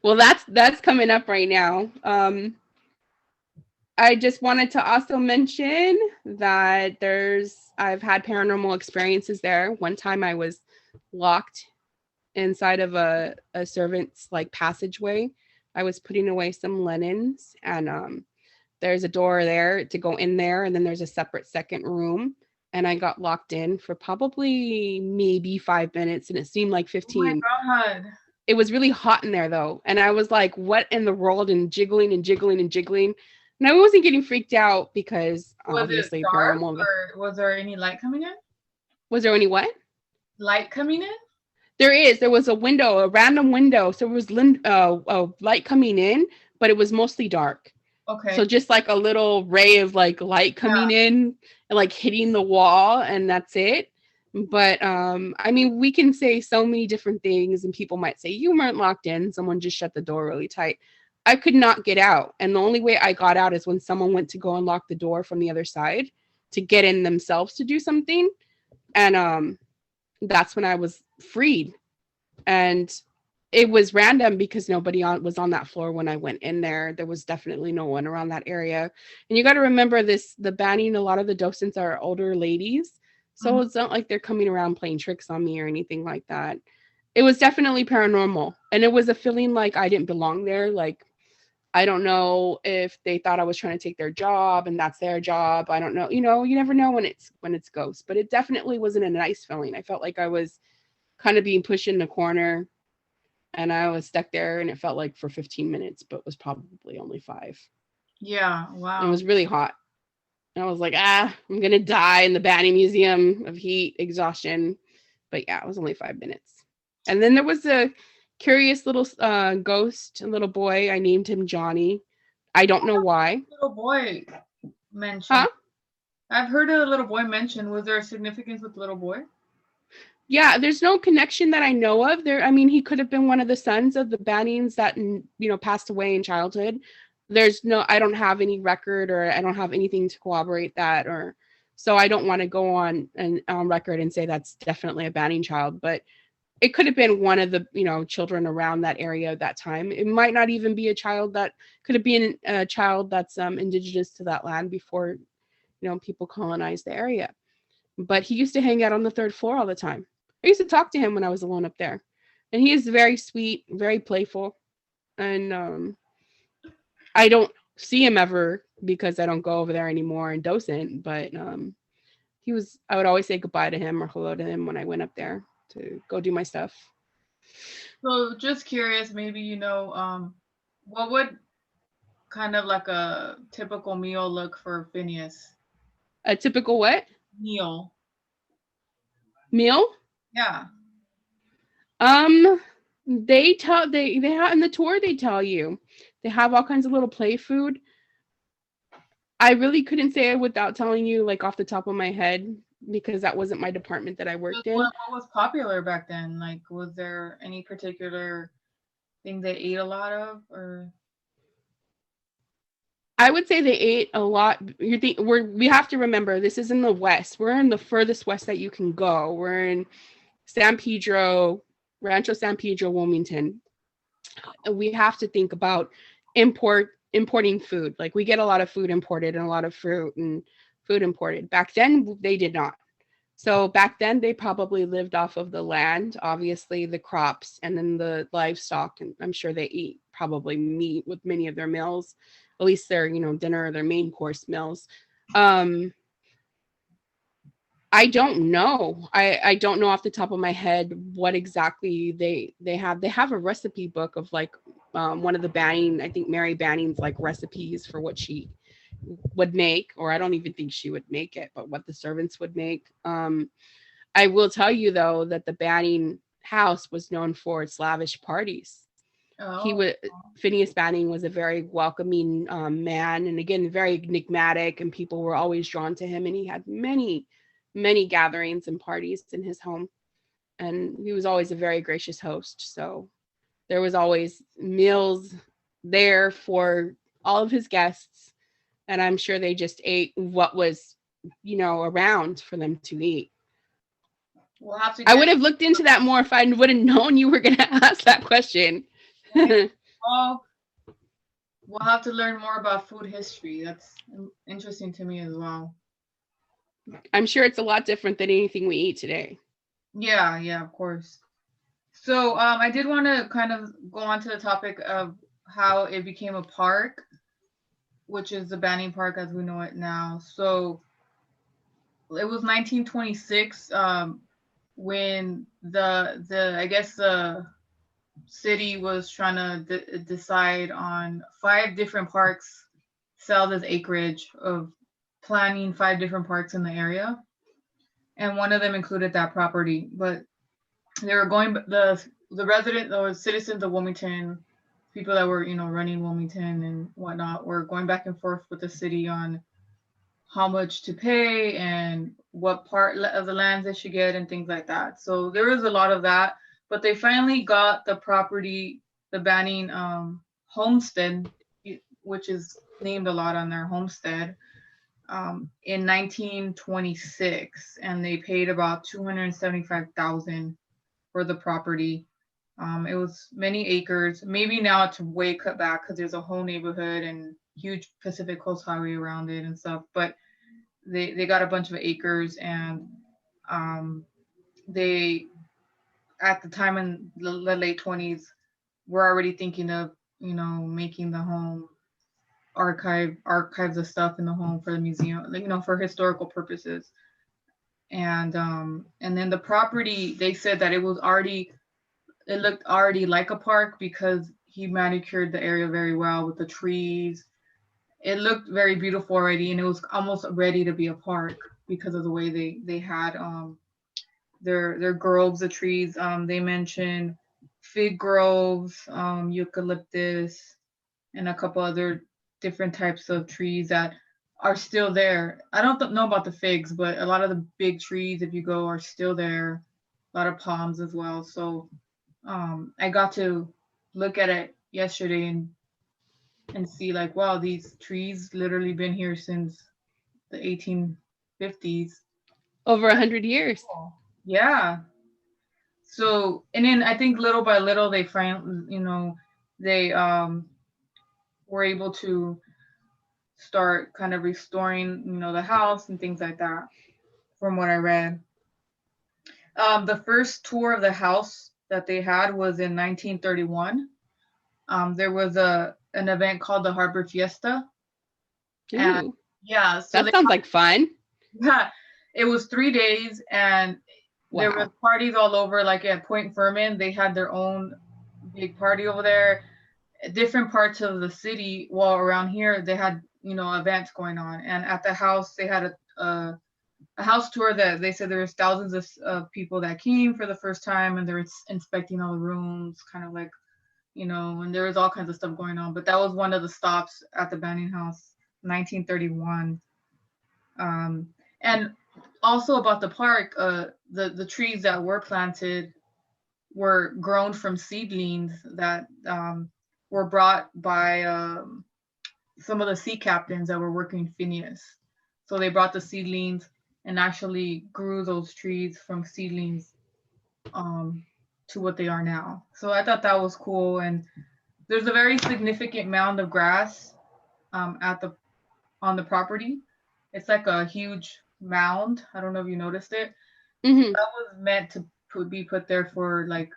Well, that's coming up right now. I just wanted to also mention that I've had paranormal experiences there. One time I was locked inside of a servant's like passageway. I was putting away some linens, and there's a door there to go in there, and then there's a separate second room, and I got locked in for probably maybe 5 minutes, and it seemed like 15. Oh my God. It was really hot in there though, and I was like, what in the world, and jiggling and jiggling and jiggling. And I wasn't getting freaked out because obviously paranormal. Or was there any light coming in? Was there any what? Light coming in? There was a window, a random window. So it was light coming in, but it was mostly dark. Okay. So just like a little ray of like light coming in and like hitting the wall, and that's it. But I mean, we can say so many different things, and people might say you weren't locked in. Someone just shut the door really tight. I could not get out. And the only way I got out is when someone went to go unlock the door from the other side to get in themselves to do something. And that's when I was freed. And it was random because nobody was on that floor when I went in there. There was definitely no one around that area. And you got to remember the Banning, a lot of the docents are older ladies. So It's not like they're coming around playing tricks on me or anything like that. It was definitely paranormal. And it was a feeling like I didn't belong there. Like, I don't know if they thought I was trying to take their job and that's their job. I don't know. You never know when it's ghosts, but it definitely wasn't a nice feeling. I felt like I was kind of being pushed in the corner, and I was stuck there, and it felt like for 15 minutes, but was probably only 5. Yeah. Wow. And it was really hot. And I was like, I'm going to die in the Banning Museum of heat, exhaustion. But yeah, it was only 5 minutes. And then there was a curious little ghost, a little boy. I named him Johnny. I don't know why. Little boy mentioned. Huh? I've heard a little boy mentioned. Was there a significance with the little boy? Yeah, there's no connection that I know of. I mean, he could have been one of the sons of the Bannings that, passed away in childhood. I don't have any record, or I don't have anything to corroborate that, or so I don't want to go on record and say that's definitely a Banning child, but it could have been one of the, children around that area at that time. It might not even be a child that could have been a child that's indigenous to that land before, people colonized the area. But he used to hang out on the third floor all the time. I used to talk to him when I was alone up there. And he is very sweet, very playful. And I don't see him ever because I don't go over there anymore in docent, but I would always say goodbye to him or hello to him when I went up there to go do my stuff. So just curious, maybe what would kind of like a typical meal look for Phineas? A typical what? Meal. Meal? Yeah. They have in the tour, they tell you. They have all kinds of little play food. I really couldn't say it without telling you like off the top of my head, because that wasn't my department that I worked in. What was popular back then? Like, was there any particular thing they ate a lot of, or? I would say they ate a lot. We have to remember, this is in the West. We're in the furthest west that you can go. We're in San Pedro, Rancho San Pedro, Wilmington. We have to think about importing food. Like, we get a lot of food imported and a lot of fruit and food imported. Back then, they did not. So back then, they probably lived off of the land, obviously the crops, and then the livestock. And I'm sure they eat probably meat with many of their meals, at least their, dinner or their main course meals. I don't know. I don't know off the top of my head what exactly they have. They have a recipe book of like one of the Banning, I think Mary Banning's like recipes for what she would make, or I don't even think she would make it, but what the servants would make. I will tell you though that the Banning house was known for its lavish parties. Oh. Phineas Banning was a very welcoming man, and again very enigmatic, and people were always drawn to him. And he had many gatherings and parties in his home, and he was always a very gracious host. So there was always meals there for all of his guests, and I'm sure they just ate what was, around for them to eat. I would have looked into that more if I would have known you were going to ask that question. Well, we'll have to learn more about food history. That's interesting to me as well. I'm sure it's a lot different than anything we eat today. Yeah, of course. So I did want to kind of go on to the topic of how it became a park, which is the Banning Park as we know it now. So it was 1926 when the city was trying to decide on 5 different parks, sell this acreage of planning 5 different parks in the area, and one of them included that property. But they were going the resident or citizens of Wilmington, people that were running Wilmington and whatnot, were going back and forth with the city on how much to pay and what part of the lands they should get and things like that. So there was a lot of that, but they finally got the property, the Banning homestead, which is named a lot on their homestead, in 1926, and they paid about $275,000 for the property. It was many acres. Maybe now it's way cut back because there's a whole neighborhood and huge Pacific Coast Highway around it and stuff. But they got a bunch of acres, and they, at the time in the late 20s, were already thinking of making the home archives of stuff in the home for the museum, for historical purposes. And then the property, they said that it looked already like a park because he manicured the area very well with the trees. It looked very beautiful already, and it was almost ready to be a park because of the way they had their groves of trees. They mentioned fig groves, eucalyptus, and a couple other different types of trees that are still there. I don't know about the figs, but a lot of the big trees, if you go, are still there. A lot of palms as well. So I got to look at it yesterday, and and see like, wow, these trees literally been here since the 1850s. Over 100 years. Oh, yeah. So, and then I think little by little they find, they were able to start kind of restoring, the house and things like that, from what I read. The first tour of the house that they had was in 1931. There was a an event called the Harbor Fiesta, and Ooh, yeah, so that sounds like fun. yeah, it was 3 days, and there was Wow. parties all over. Like at Point Furman, they had their own big party over there. Different parts of the city, well, around here, they had events going on, and at the house they had a house tour that they said there was thousands of people that came for the first time, and they were inspecting all the rooms, kind of like, and there was all kinds of stuff going on. But that was one of the stops at the Banning House, 1931. Um, and also about the park, the trees that were planted were grown from seedlings that were brought by some of the sea captains that were working Phineas. So they brought the seedlings and actually grew those trees from seedlings um, to what they are now. So I thought that was cool. And there's a very significant mound of grass at the on the property. It's like a huge mound. I don't know if you noticed it. Hmm. That was meant to be put there for like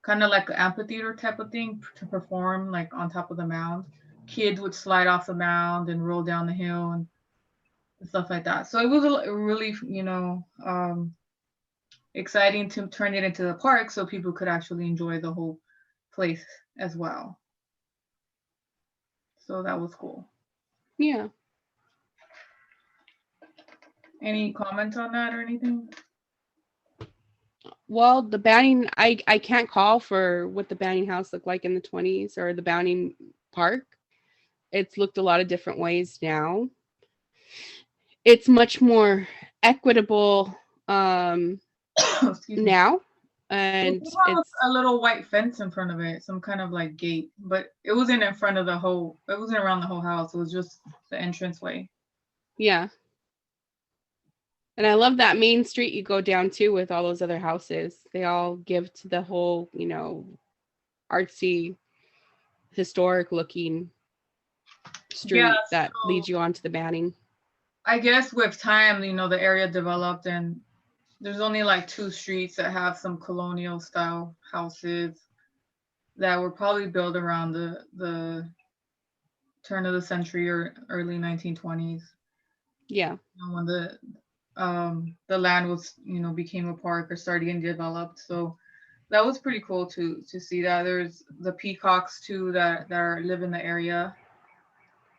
kind of like an amphitheater type of thing to perform like on top of the mound. Kids would slide off the mound and roll down the hill and stuff like that. So it was really, exciting to turn it into the park so people could actually enjoy the whole place as well. So that was cool. Yeah. Any comments on that or anything? Well, the Banning, I can't call for what the Banning house looked like in the 20s or the Banning Park. It's looked a lot of different ways now. It's much more equitable Excuse me. now, It and did have it's a little white fence in front of it, some kind of like gate, but it wasn't in front of the whole. It wasn't around the whole house. It was just the entranceway. yeah. And I love that main street you go down to with all those other houses. They all give to the whole, artsy, historic looking Yeah. street that So leads you on to the Banning. I guess with time, the area developed, and there's only like two streets that have some colonial style houses that were probably built around the turn of the century or early 1920s. Yeah. When the land was became a park or started getting developed. So that was pretty cool to see that. There's the peacocks too that live in the area,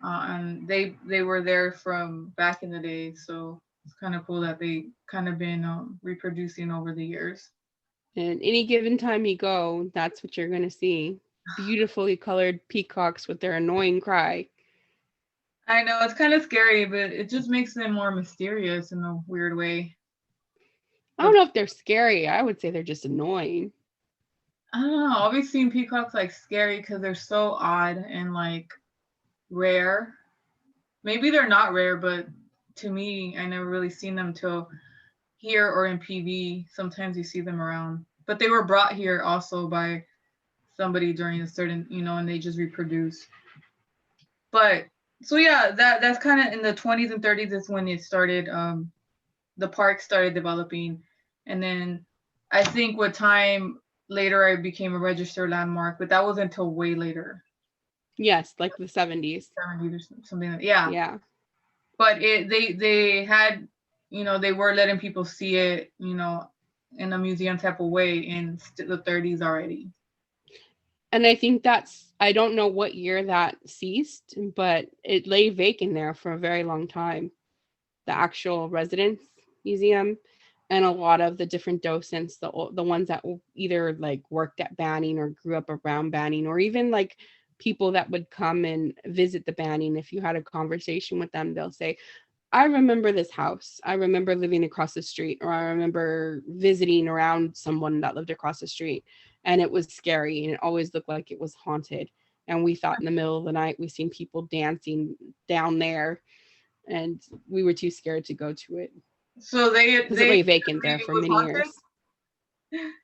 and they were there from back in the day. So it's kind of cool that they kind of been reproducing over the years. And any given time you go, that's what you're going to see. Beautifully colored peacocks with their annoying cry. I know it's kind of scary, but it just makes them more mysterious in a weird way. I don't The know if they're scary. I would say they're just annoying. I don't know. I've always seen peacocks like scary because they're so odd and like rare. Maybe they're not rare, but to me, I never really seen them till here or in PV. Sometimes you see them around, but they were brought here also by somebody during a certain, and they just reproduce. But so yeah, that's kind of in the 20s and 30s is when it started. The park started developing, and then I think with time later I became a registered landmark, but that was until way later, Yes, like the 70s. 70s or something like yeah. Yeah. But they had, they were letting people see it, in a museum type of way in the 30s already. And I think I don't know what year that ceased, but it lay vacant there for a very long time. The actual residence museum, and a lot of the different docents, the ones that either like worked at Banning or grew up around Banning, or even like people that would come and visit the Banning. If you had a conversation with them, they'll say, I remember this house. I remember living across the street, or I remember visiting around someone that lived across the street, and it was scary and it always looked like it was haunted. and we thought in the middle of the night we seen people dancing down there, and we were too scared to go to it So because it lay vacant there it for was many haunted. years.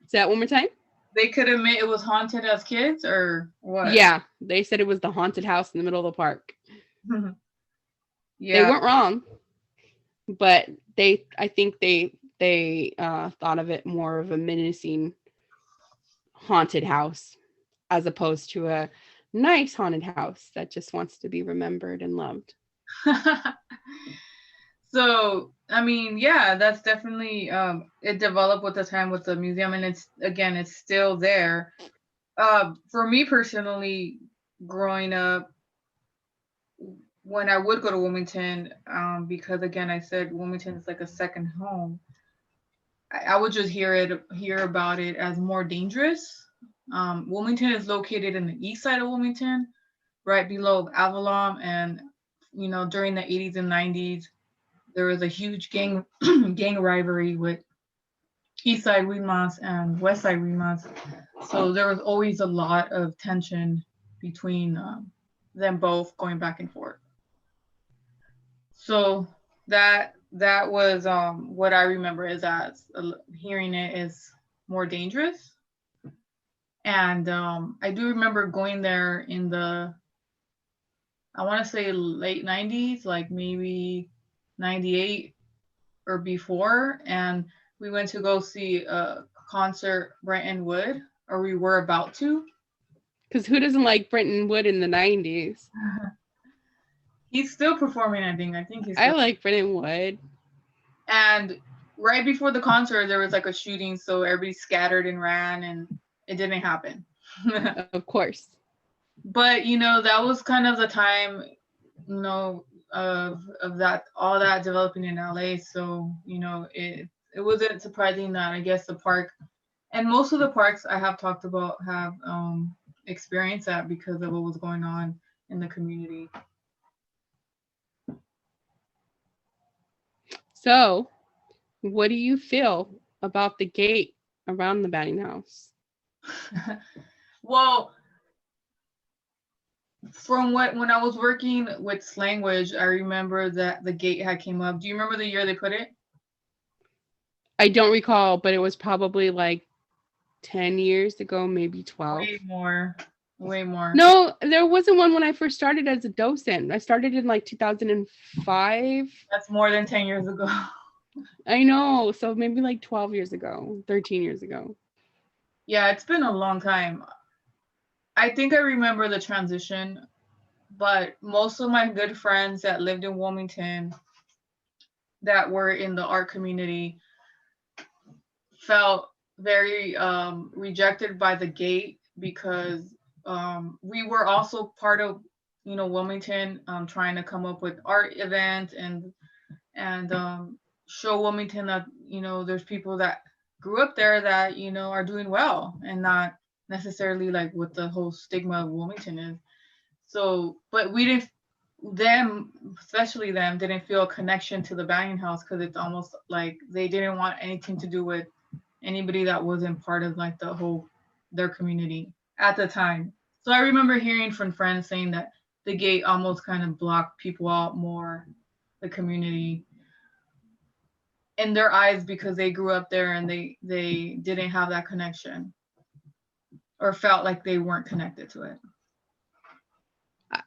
Say that one more time. They could admit it was haunted as kids, or what? Yeah, they said it was the haunted house in the middle of the park. Yeah, They weren't wrong, but I think they thought of it more of a menacing haunted house as opposed to a nice haunted house that just wants to be remembered and loved. So I mean, yeah, that's definitely it developed with the time with the museum, and it's still there. For me personally, growing up, when I would go to Wilmington, because again, I said Wilmington is like a second home. I would just hear about it as more dangerous. Wilmington is located in the east side of Wilmington, right below Avalon, and during the 80s and 90s, there was a huge gang gang rivalry with East Side Weedmoss and West Side Weedmoss. So there was always a lot of tension between them both going back and forth. So that was what I remember is as hearing it is more dangerous. And I do remember going there in the, I want to say late 90s, like maybe 98 or before. And we went to go see a concert, Brenton Wood, or we were about to. Because who doesn't like Brenton Wood in the 90s? He's still performing, I think. I like Brenton Wood. And right before the concert, there was like a shooting, so everybody scattered and ran, and it didn't happen. Of course. But that was kind of the time, of that, all that developing in LA. So it wasn't surprising that I guess the park, and most of the parks I have talked about have experienced that because of what was going on in the community. So, what do you feel about the gate around the Banning house? Well, from when I was working with language, I remember that the gate had came up. Do you remember the year they put it? I don't recall, but it was probably like 10 years ago, maybe 12. Way more. No, there wasn't one when I first started as a docent. I started in like 2005. That's more than 10 years ago. I know. So maybe like 12 years ago, 13 years ago. Yeah, it's been a long time. I think I remember the transition, but most of my good friends that lived in Wilmington that were in the art community felt very rejected by the gate because we were also part of Wilmington trying to come up with art events and show Wilmington that there's people that grew up there that are doing well and not necessarily like what the whole stigma of Wilmington is. So, but especially them, didn't feel a connection to the Banning house because it's almost like they didn't want anything to do with anybody that wasn't part of like their community at the time. So I remember hearing from friends saying that the gate almost kind of blocked people out more, the community, in their eyes because they grew up there and they didn't have that connection or felt like they weren't connected to it.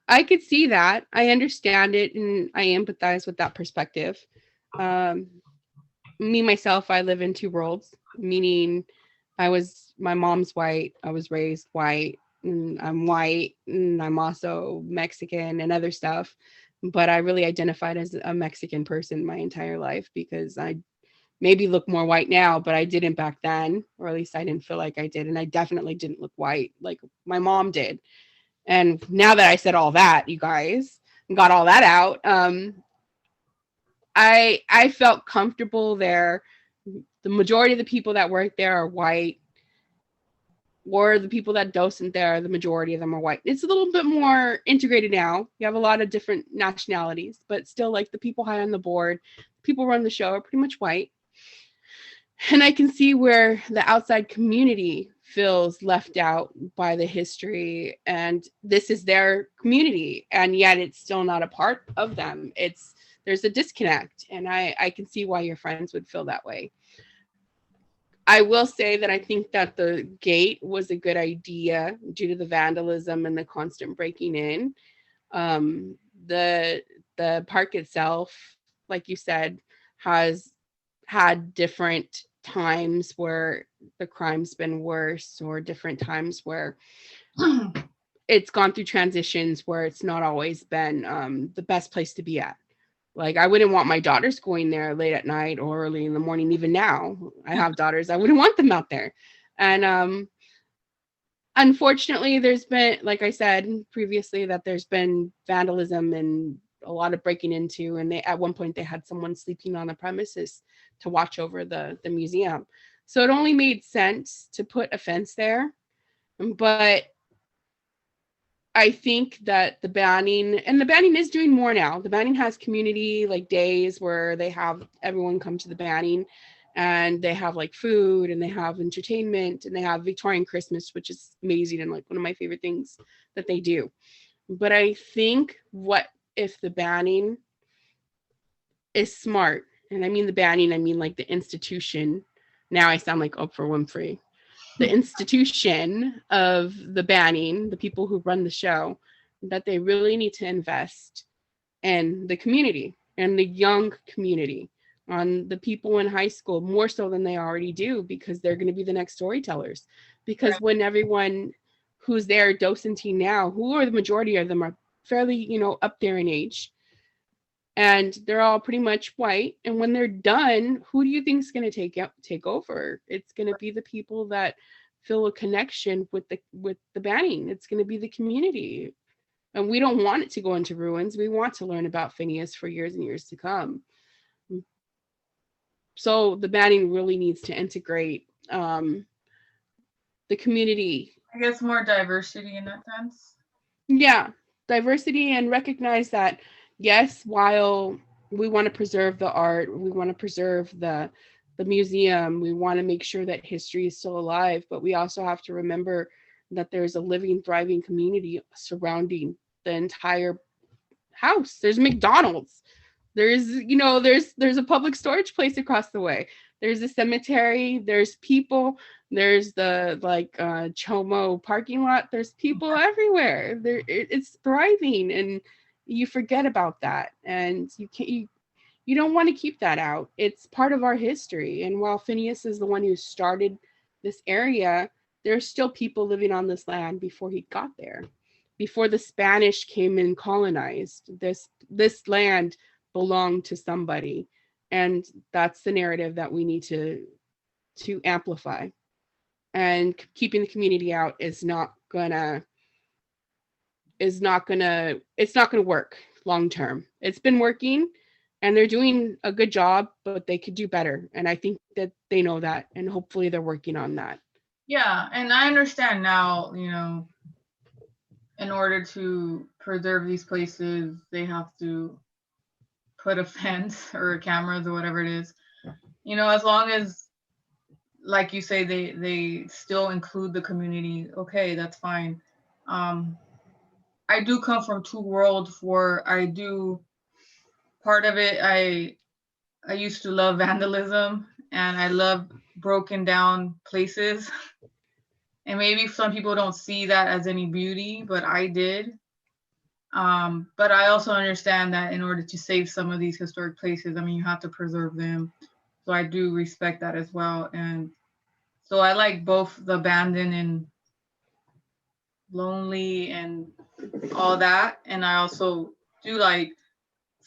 I could see that. I understand it and I empathize with that perspective. Me, myself, I live in two worlds, meaning my mom's white, I was raised white, and I'm white, and I'm also Mexican and other stuff. But I really identified as a Mexican person my entire life because I maybe look more white now, but I didn't back then, or at least I didn't feel like I did. And I definitely didn't look white like my mom did. And now that I said all that, you guys, got all that out, I felt comfortable there. The majority of the people that work there are white, or the people that docent there, the majority of them are white. It's a little bit more integrated now. You have a lot of different nationalities, but still like the people high on the board, people run the show are pretty much white. And I can see where the outside community feels left out by the history, and this is their community, and yet it's still not a part of them. There's a disconnect, and I can see why your friends would feel that way. I will say that I think that the gate was a good idea due to the vandalism and the constant breaking in. Um, the the park itself, like you said, has had different times where the crime's been worse, or different times where it's gone through transitions where it's not always been the best place to be at. Like, I wouldn't want my daughters going there late at night or early in the morning. Even now, I have daughters. I wouldn't want them out there. And unfortunately, there's been, like I said previously, that there's been vandalism and a lot of breaking into. And they, at one point, they had someone sleeping on the premises to watch over the museum. So it only made sense to put a fence there. But I think that the Banning is doing more now. The Banning has community like days where they have everyone come to the Banning, and they have like food, and they have entertainment, and they have Victorian Christmas, which is amazing and like one of my favorite things that they do. But I think, what if the Banning is smart? And I mean the Banning, I mean like the institution. Now I sound like Oprah Winfrey. The institution of the Banning, the people who run the show, that they really need to invest in the community and the young community, on the people in high school, more so than they already do, because they're going to be the next storytellers. Because when everyone who's there docenting now, who are the majority of them, are fairly, up there in age, and they're all pretty much white. And when they're done, who do you think is going to take over? It's going to be the people that feel a connection with the Banning. It's going to be the community, and we don't want it to go into ruins. We want to learn about Phineas for years and years to come. So the Banning really needs to integrate the community. I guess more diversity in that sense. Yeah, diversity, and recognize that, yes, while we want to preserve the art, we want to preserve the museum, we want to make sure that history is still alive, but we also have to remember that there's a living, thriving community surrounding the entire house. There's McDonald's. There's there's a public storage place across the way. There's a cemetery. There's people. There's the Chomo parking lot. There's people everywhere. It's thriving, and you forget about that, and you don't want to keep that out. It's part of our history. And while Phineas is the one who started this area, there's still people living on this land before he got there, before the Spanish came and colonized this land. Belonged to somebody, and that's the narrative that we need to amplify. And keeping the community out is not gonna work long term. It's been working, and they're doing a good job, but they could do better, and I think that they know that, and hopefully they're working on that. Yeah, and I understand now, in order to preserve these places, they have to put a fence or cameras or whatever it is. As long as, like you say, they still include the community, okay, that's fine. I do come from two worlds where part of it, I used to love vandalism, and I love broken down places. And maybe some people don't see that as any beauty, but I did. But I also understand that in order to save some of these historic places, you have to preserve them. So I do respect that as well. And so I like both the abandoned and lonely and all that. And I also do like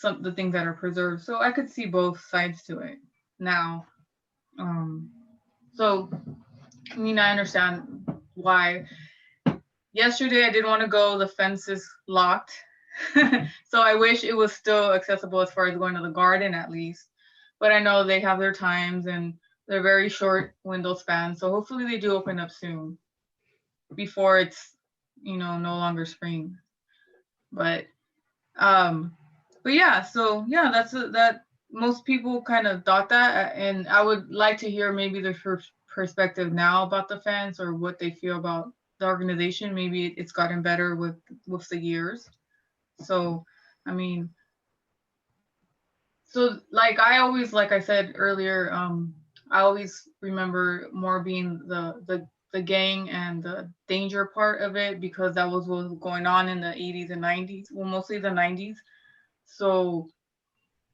the things that are preserved. So I could see both sides to it now. So I understand why. Yesterday I did want to go. The fence is locked. So I wish it was still accessible as far as going to the garden at least. But I know they have their times, and they're very short window spans. So hopefully they do open up soon before it's, no longer spring. But yeah, so yeah, that most people kind of thought that, and I would like to hear maybe their perspective now about the fence or what they feel about the organization. Maybe it's gotten better with the years. So, I mean, so like I always, like I said earlier, I always remember more being the gang and the danger part of it, because that was what was going on in the 80s and 90s. Well, mostly the 90s. So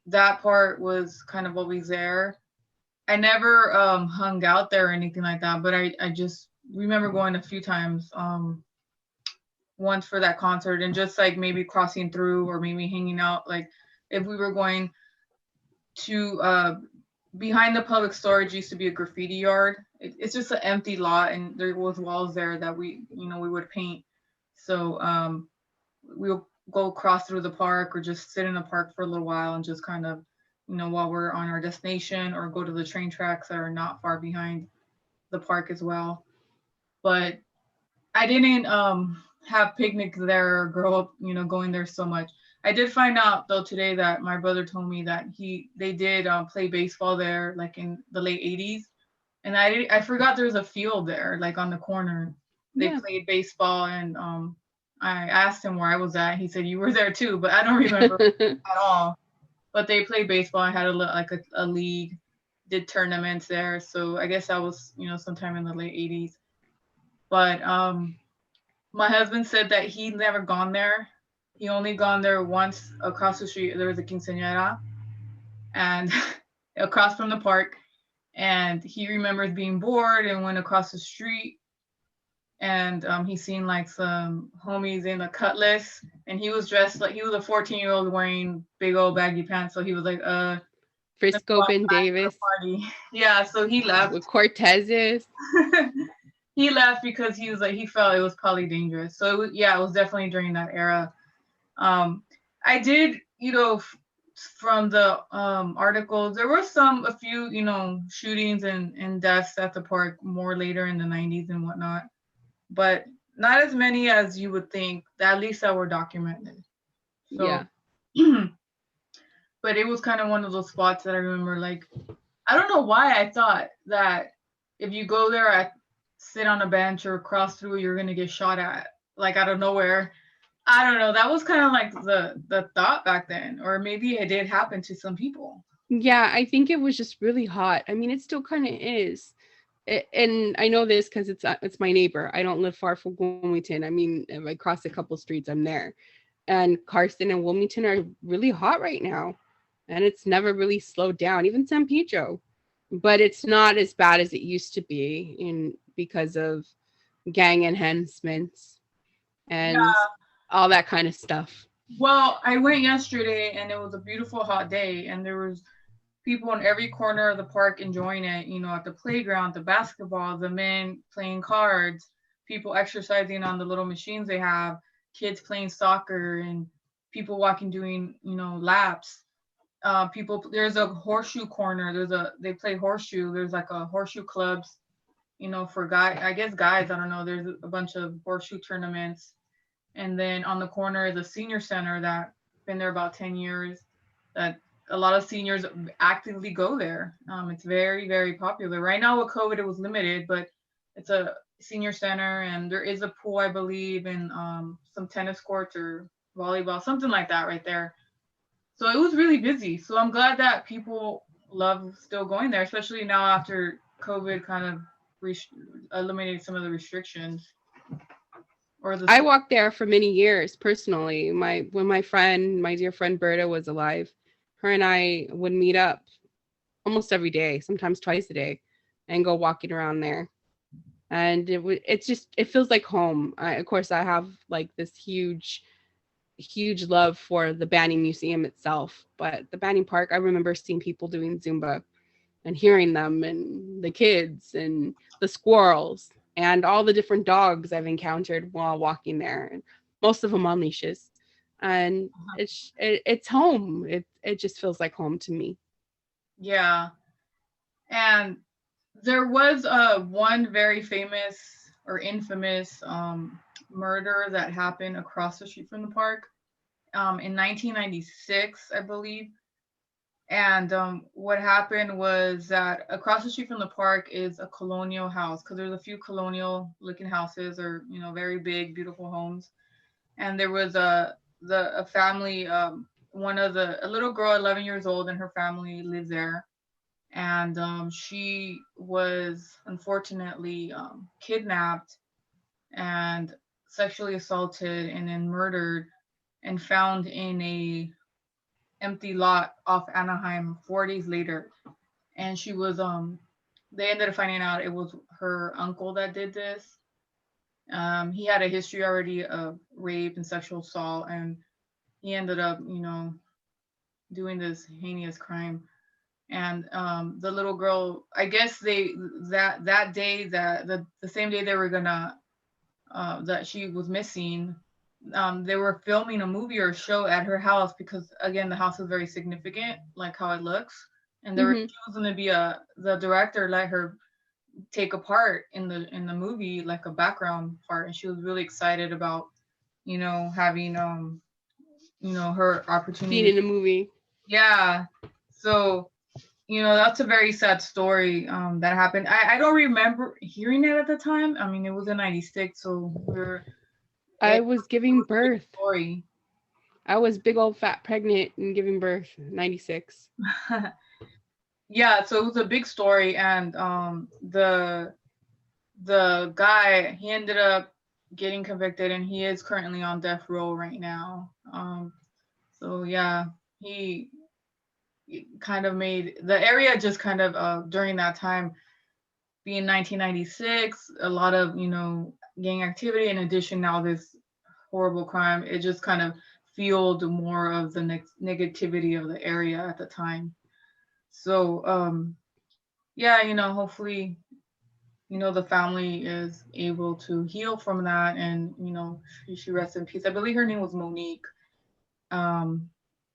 that part was kind of always there. I never hung out there or anything like that, but I just remember going a few times. Once for that concert, and just like maybe crossing through or maybe hanging out. Like if we were going to behind the public storage used to be a graffiti yard. It's just an empty lot, and there was walls there that we would paint. So we'll go across through the park or just sit in the park for a little while and just kind of, while we're on our destination, or go to the train tracks that are not far behind the park as well. But I didn't have picnics there or grow up, going there so much. I did find out though today that my brother told me that they did play baseball there like in the late 80s, and I forgot there was a field there like on the corner. They Yeah. played baseball, and I asked him where I was at. He said you were there too, but I don't remember at all. But they played baseball. I had a league, did tournaments there. So I guess that was sometime in the late 80s. But my husband said that he'd never gone there. He only gone there once. Across the street there was a quinceañera, and across from the park. And he remembers being bored and went across the street, and he seen like some homies in a cutlass, and he was dressed like he was a 14-year-old wearing big old baggy pants. So he was like, let's go Frisco Ben outside for Davis a party. Yeah, so he left. with Cortezes. He left because he was like he felt it was probably dangerous. So it was definitely during that era. I did, from the articles, there were a few, shootings and deaths at the park more later in the 90s and whatnot, but not as many as you would think, at least that were documented. So, Yeah. but it was kind of one of those spots that I remember, like, I don't know why I thought that if you go there, sit on a bench or cross through, you're going to get shot at, like, out of nowhere. I don't know. That was kind of like the thought back then, or maybe it did happen to some people. Yeah, I think it was just really hot. I mean, it still kind of is. And I know this because it's my neighbor. I don't live far from Wilmington. I mean, if I cross a couple streets, I'm there. And Carson and Wilmington are really hot right now, and it's never really slowed down. Even San Pedro, but it's not as bad as it used to be, because of gang enhancements and Yeah. all that kind of stuff. Well, I went yesterday and it was a beautiful hot day, and there was people in every corner of the park enjoying it, at the playground, the basketball, the men playing cards, people exercising on the little machines they have, kids playing soccer, and people walking doing, laps. People, there's a horseshoe corner. They play horseshoe. There's like a horseshoe clubs, for I guess guys, I don't know. There's a bunch of horseshoe tournaments. And then on the corner is a senior center that been there about 10 years, that a lot of seniors actively go there. It's very, very popular. Right now with COVID, it was limited, but it's a senior center, and there is a pool, I believe, and some tennis courts or volleyball, something like that right there. So it was really busy. So I'm glad that people love still going there, especially now after COVID kind of eliminated some of the restrictions or the. I walked there for many years personally. When my dear friend Berta was alive, her and I would meet up almost every day, sometimes twice a day, and go walking around there. And it feels like home. Of course, I have like this huge love for the Banning Museum itself, but the Banning Park, I remember seeing people doing Zumba and hearing them, and the kids and the squirrels and all the different dogs I've encountered while walking there, and most of them on leashes. And it's home. It just feels like home to me. Yeah. And there was one very famous or infamous murder that happened across the street from the park in 1996, I believe. And what happened was that across the street from the park is a colonial house, because there's a few colonial looking houses, or very big, beautiful homes. And there was a family, one of the a little girl, 11 years old, and her family lives there. And she was unfortunately kidnapped and sexually assaulted and then murdered and found in a empty lot off Anaheim 4 days later. And she was they ended up finding out it was her uncle that did this. He had a history already of rape and sexual assault, and he ended up, doing this heinous crime. And the little girl, I guess they that day, that the same day they were gonna that she was missing, they were filming a movie or a show at her house, because again the house is very significant, like how it looks. And there Mm-hmm. she was going to be the director let her take a part in the movie, like a background part, and she was really excited about having her Being opportunity. in a movie. Yeah. So that's a very sad story that happened. I don't remember hearing it at the time. I mean, it was in '96, so I it was was giving a big birth. story. I was big old fat pregnant and giving birth, 96. Yeah, so it was a big story. And the guy, he ended up getting convicted, and he is currently on death row right now. So yeah, he kind of made the area just kind of during that time, being 1996, a lot of gang activity. In addition, now this horrible crime, it just kind of fueled more of the negativity of the area at the time. So yeah, hopefully the family is able to heal from that, and she rests in peace. I believe her name was Monique. um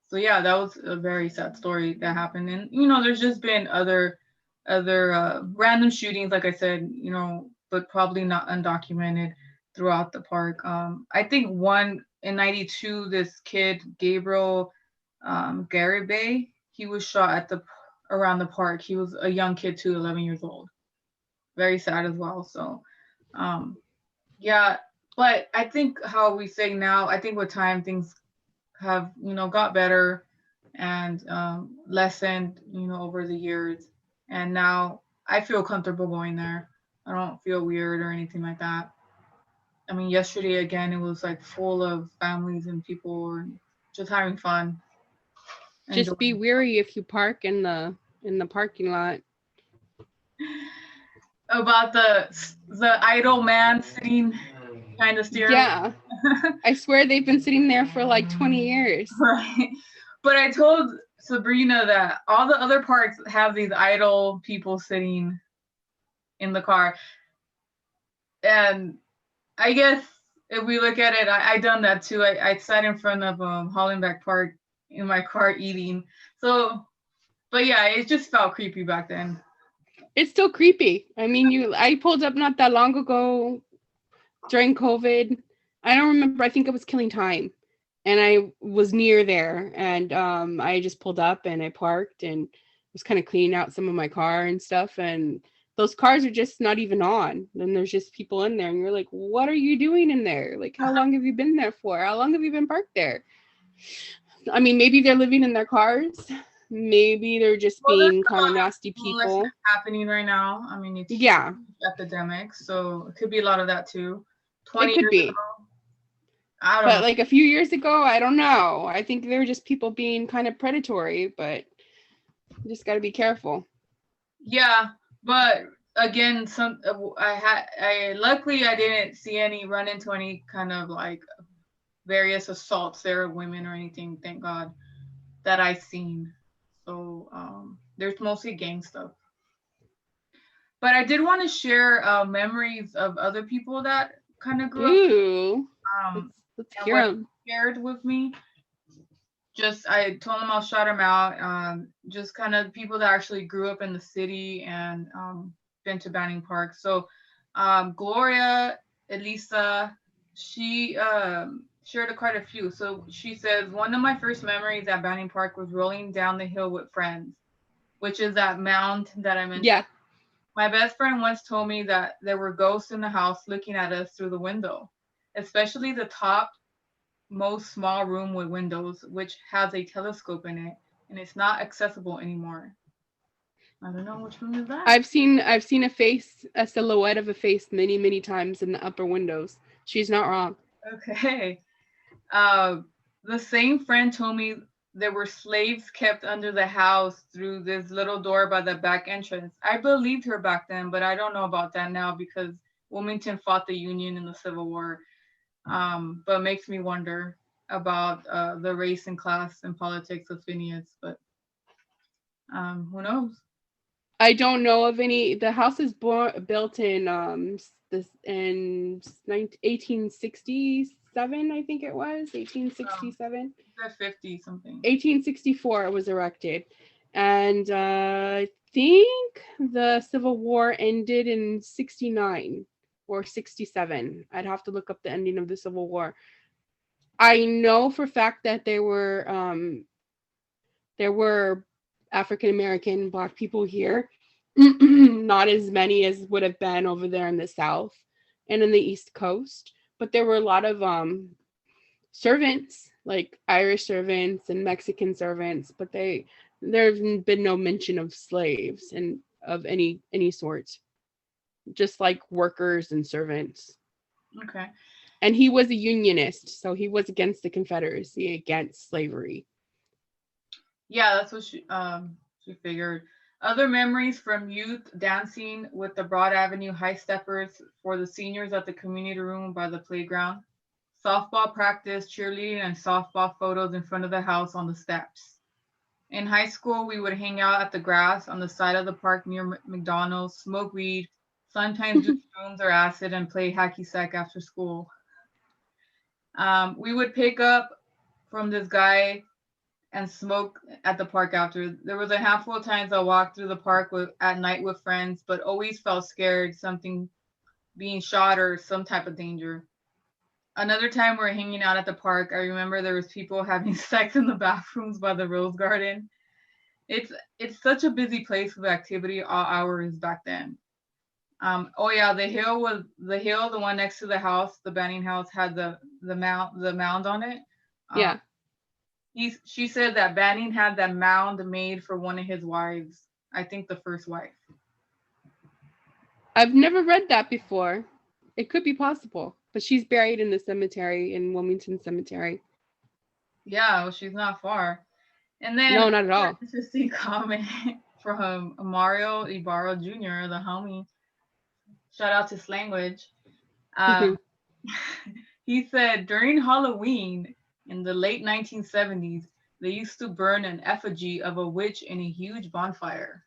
so yeah, that was a very sad story that happened. And there's just been other random shootings, like I said, but probably not undocumented, throughout the park. I think one in '92, this kid Gabriel Garibay, he was shot at the around the park. He was a young kid too, 11 years old. Very sad as well. So um yeah, but I think how we say now, I think with time things have got better and lessened over the years. And now I feel comfortable going there. I don't feel weird or anything like that. I mean, yesterday again, it was like full of families and people and just having fun, Just be enjoying. weary if you park in the parking lot. About the idle man sitting behind the steering Yeah. I swear they've been sitting there for like 20 years. right. But I told Sabrina that all the other parks have these idle people sitting in the car. And I guess if we look at it, I done that too. I sat in front of Hollenbeck Park in my car eating. So, but yeah, it just felt creepy back then. It's still creepy. I mean, I pulled up not that long ago during COVID. I don't remember. I think it was Killing Time. And I was near there, and I just pulled up and I parked and was kind of cleaning out some of my car and stuff, and those cars are just not even on. And there's just people in there, and you're like, what are you doing in there? Like, how long have you been there for? How long have you been parked there? I mean, maybe they're living in their cars. Maybe they're just Well, there's being kind of nasty homelessness people. happening right now. I mean, it's Yeah, epidemic, so it could be a lot of that too. it 20 could years be. ago, I don't But know. like a few years ago, I don't know. I think they were just people being kind of predatory, but you just got to be careful. Yeah, but again, I luckily I didn't see any run into any kind of like various assaults there of women or anything. Thank God that I seen. So there's mostly gang stuff. But I did want to share memories of other people that kind of grew up Ooh, let's um, let's and hear what them. they shared with me. Just I told them I'll shout them out. Just kind of people that actually grew up in the city and been to Banning Park. So Gloria, Elisa, she shared quite a few. So she says, one of my first memories at Banning Park was rolling down the hill with friends, which is that mound that I mentioned. Yeah. My best friend once told me that there were ghosts in the house looking at us through the window, especially the top most small room with windows, which has a telescope in it, and it's not accessible anymore. I don't know which room is that. I've seen a silhouette of a face many, many times in the upper windows. She's not wrong. Okay. Uh, the same friend told me there were slaves kept under the house through this little door by the back entrance. I believed her back then, but I don't know about that now because Wilmington fought the Union in the Civil War. But it makes me wonder about the race and class and politics of Phineas. But who knows? I don't know of any. The house is built in this in 1867, I think it was 1867. At 50 something. 1864 it was erected, and I think the Civil War ended in 69 or 67. I'd have to look up the ending of the Civil War. I know for a fact that there were African American Black people here, not as many as would have been over there in the South and in the East Coast, but there were a lot of servants, like Irish servants and Mexican servants, but there's been no mention of slaves and of any sort, just like workers and servants. Okay. And he was a Unionist, so he was against the Confederacy, against slavery. Yeah, that's what she figured. Other memories from youth: dancing with the Broad Avenue High Steppers for the seniors at the community room by the playground, softball practice, cheerleading, and softball photos in front of the house on the steps. In high school, we would hang out at the grass on the side of the park near McDonald's, smoke weed, sometimes do shrooms or acid, and play hacky sack after school. We would pick up from this guy and smoke at the park after. There was a handful of times I walked through the park at night with friends, but always felt scared, something being shot or some type of danger. Another time we were hanging out at the park, I remember there was people having sex in the bathrooms by the rose garden. It's such a busy place with activity all hours back then. Oh yeah, the one next to the house, the Banning house had the mound on it. Yeah. She said that Banning had that mound made for one of his wives. I think the first wife. I've never read that before. It could be possible, but she's buried in the cemetery in Wilmington Cemetery. Yeah, well, she's not far. And then No, not at all. interesting comment from Mario Ybarra Jr., the homie. Shout out to Slangwich. Mhm. He said during Halloween in the late 1970s, they used to burn an effigy of a witch in a huge bonfire.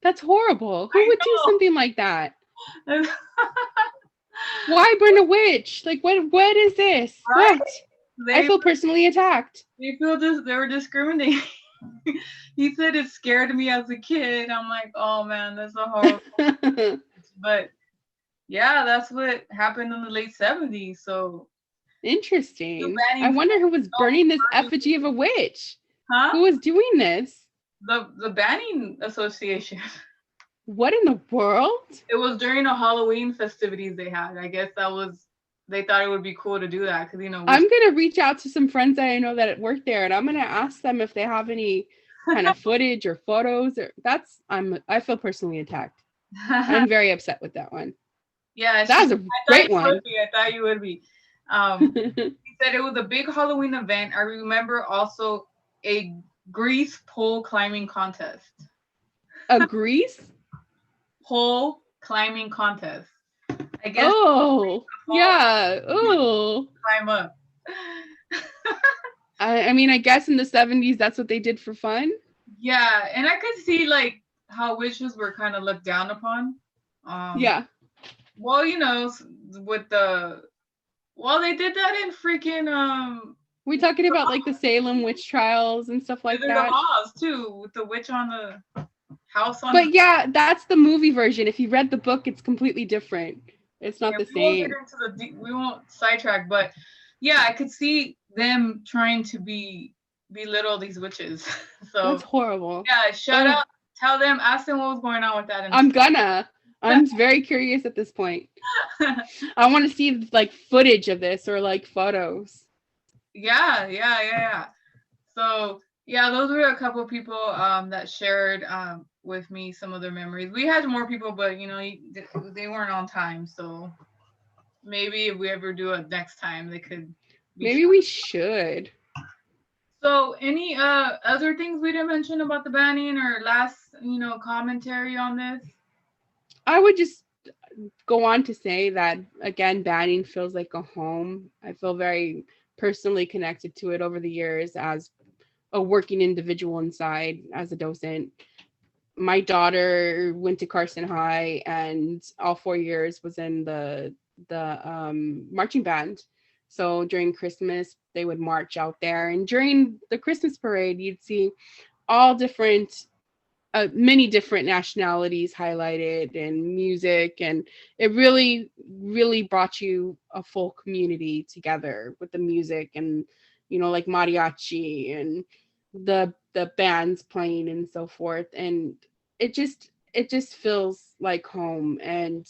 That's horrible. Who I would do know. something like that? Why burn a witch? Like, what is this? Right? What? They I feel personally attacked. they were discriminating. He said it scared me as a kid. I'm like, oh man, that's a horrible. But yeah, that's what happened in the late 70s. So Interesting. I Banning, wonder who was burning this effigy of a witch. huh? Who was doing this? The Banning Association. What in the world? It was during the Halloween festivities they had. I guess they thought it would be cool to do that because I'm gonna reach out to some friends that I know that work there, and I'm gonna ask them if they have any kind of footage or photos. Or I feel personally attacked. I'm very upset with that one. Yeah, That was a great one. I thought you would be. He said it was a big Halloween event. I remember also a grease pole climbing contest. A grease? Pole climbing contest. I guess Oh, yeah. Oh. climb up. I mean, I guess in the 70s, that's what they did for fun. Yeah, and I could see like how witches were kind of looked down upon. Yeah. Well, with they did that in freaking We talking about like the Salem witch trials and stuff like the that. Oz too, with the witch on the house on. But yeah, that's the movie version. If you read the book, it's completely different. It's not the We won't same. get into we won't sidetrack, but yeah, I could see them trying to belittle these witches. That's So horrible. yeah, shut Oh, up. Tell them, ask them what was going on with that I'm instead. gonna. I'm very curious at this point. I want to see like footage of this or like photos. Yeah. So yeah, those were a couple of people that shared with me some of their memories. We had more people, but they weren't on time. So maybe if we ever do it next time, they could be. Maybe we should. So any other things we didn't mention about the banning or last commentary on this? I would just go on to say that again, Banning feels like a home. I feel very personally connected to it over the years as a working individual inside, as a docent. My daughter went to Carson High and all 4 years was in the marching band. So during Christmas, they would march out there, and during the Christmas parade, you'd see all different many different nationalities highlighted and music, and it really brought you a full community together with the music, and like mariachi and the bands playing and so forth, and it just feels like home, and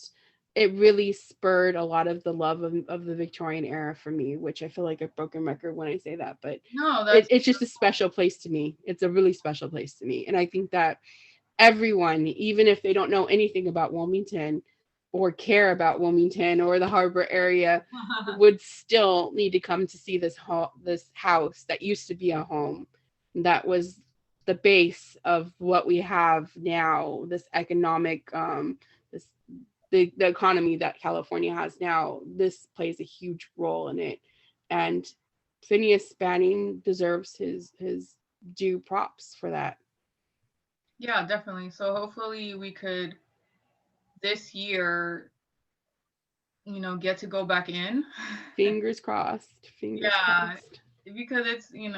it really spurred a lot of the love of the Victorian era for me, which I feel like a broken record when I say that, but No, that's it's just a special place to me. It's a really special place to me, and I think that everyone, even if they don't know anything about Wilmington or care about Wilmington or the harbor area, would still need to come to see this house that used to be a home. That was the base of what we have now. This economic, this the economy that California has now. This plays a huge role in it, and Phineas Banning deserves his due props for that. yeah, definitely. So hopefully we could this year, get to go back in. Fingers crossed. Fingers Yeah, crossed. because it's we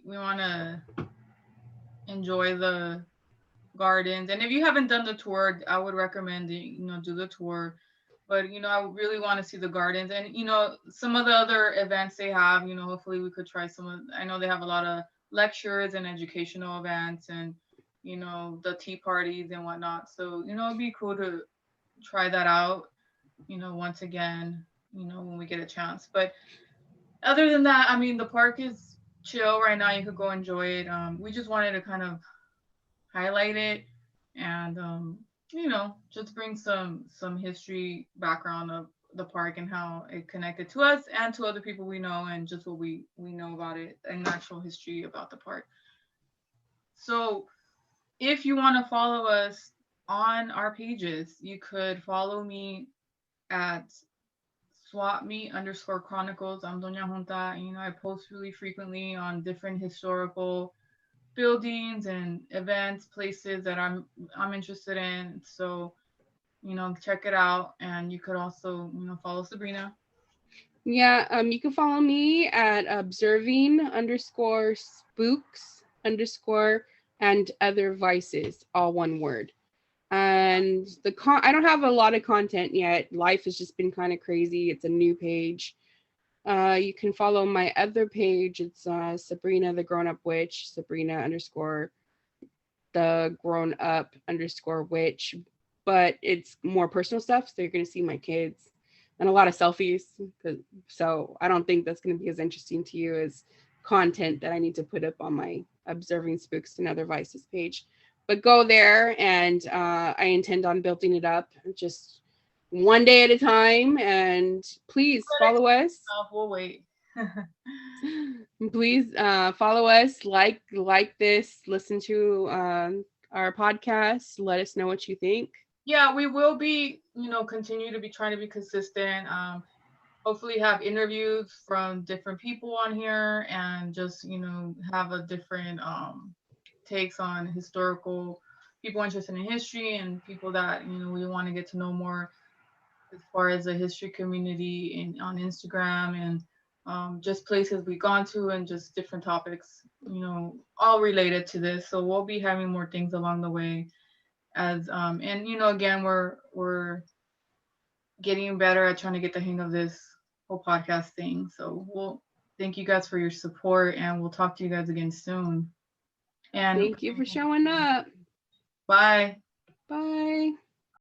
want to enjoy the gardens, and if you haven't done the tour, I would recommend do the tour. But I really want to see the gardens, and some of the other events they have. Hopefully we could try some of. I know they have a lot of lectures and educational events, and the tea parties and whatnot. So it'd be cool to try that out. Once again, when we get a chance. But other than that, I mean, the park is chill right now. You could go enjoy it. We just wanted to kind of highlight it and just bring some history background of the park and how it connected to us and to other people we know, and just what we know about it and actual history about the park. So if you want to follow us on our pages, you could follow me at swapme_chronicles. I'm Doña Junta. I post really frequently on different historical buildings and events, places that I'm interested in. So, check it out. And you could also, follow Sabrina. Yeah, you can follow me at observing_spooks_ and other vices, all one word. And I don't have a lot of content yet. Life has just been kind of crazy. It's a new page. You can follow my other page. It's Sabrina the Grown Up Witch, Sabrina_the Grown Up_Witch. But it's more personal stuff. So you're going to see my kids and a lot of selfies. So I don't think that's going to be as interesting to you as content that I need to put up on my Observing Spooks and Other Vices page. But go there, and I intend on building it up just one day at a time. And please follow us. We'll wait. Please follow us, like this, listen to our podcast. Let us know what you think. Yeah, we will be, continue to be trying to be consistent. Hopefully have interviews from different people on here and just, have a different takes on historical people interested in history and people that, we want to get to know more as far as the history community on Instagram and just places we've gone to and just different topics, all related to this. So we'll be having more things along the way as and again we're getting better at trying to get the hang of this whole podcast thing. So we'll thank you guys for your support, and we'll talk to you guys again soon. And Thank you for showing up. bye. Bye.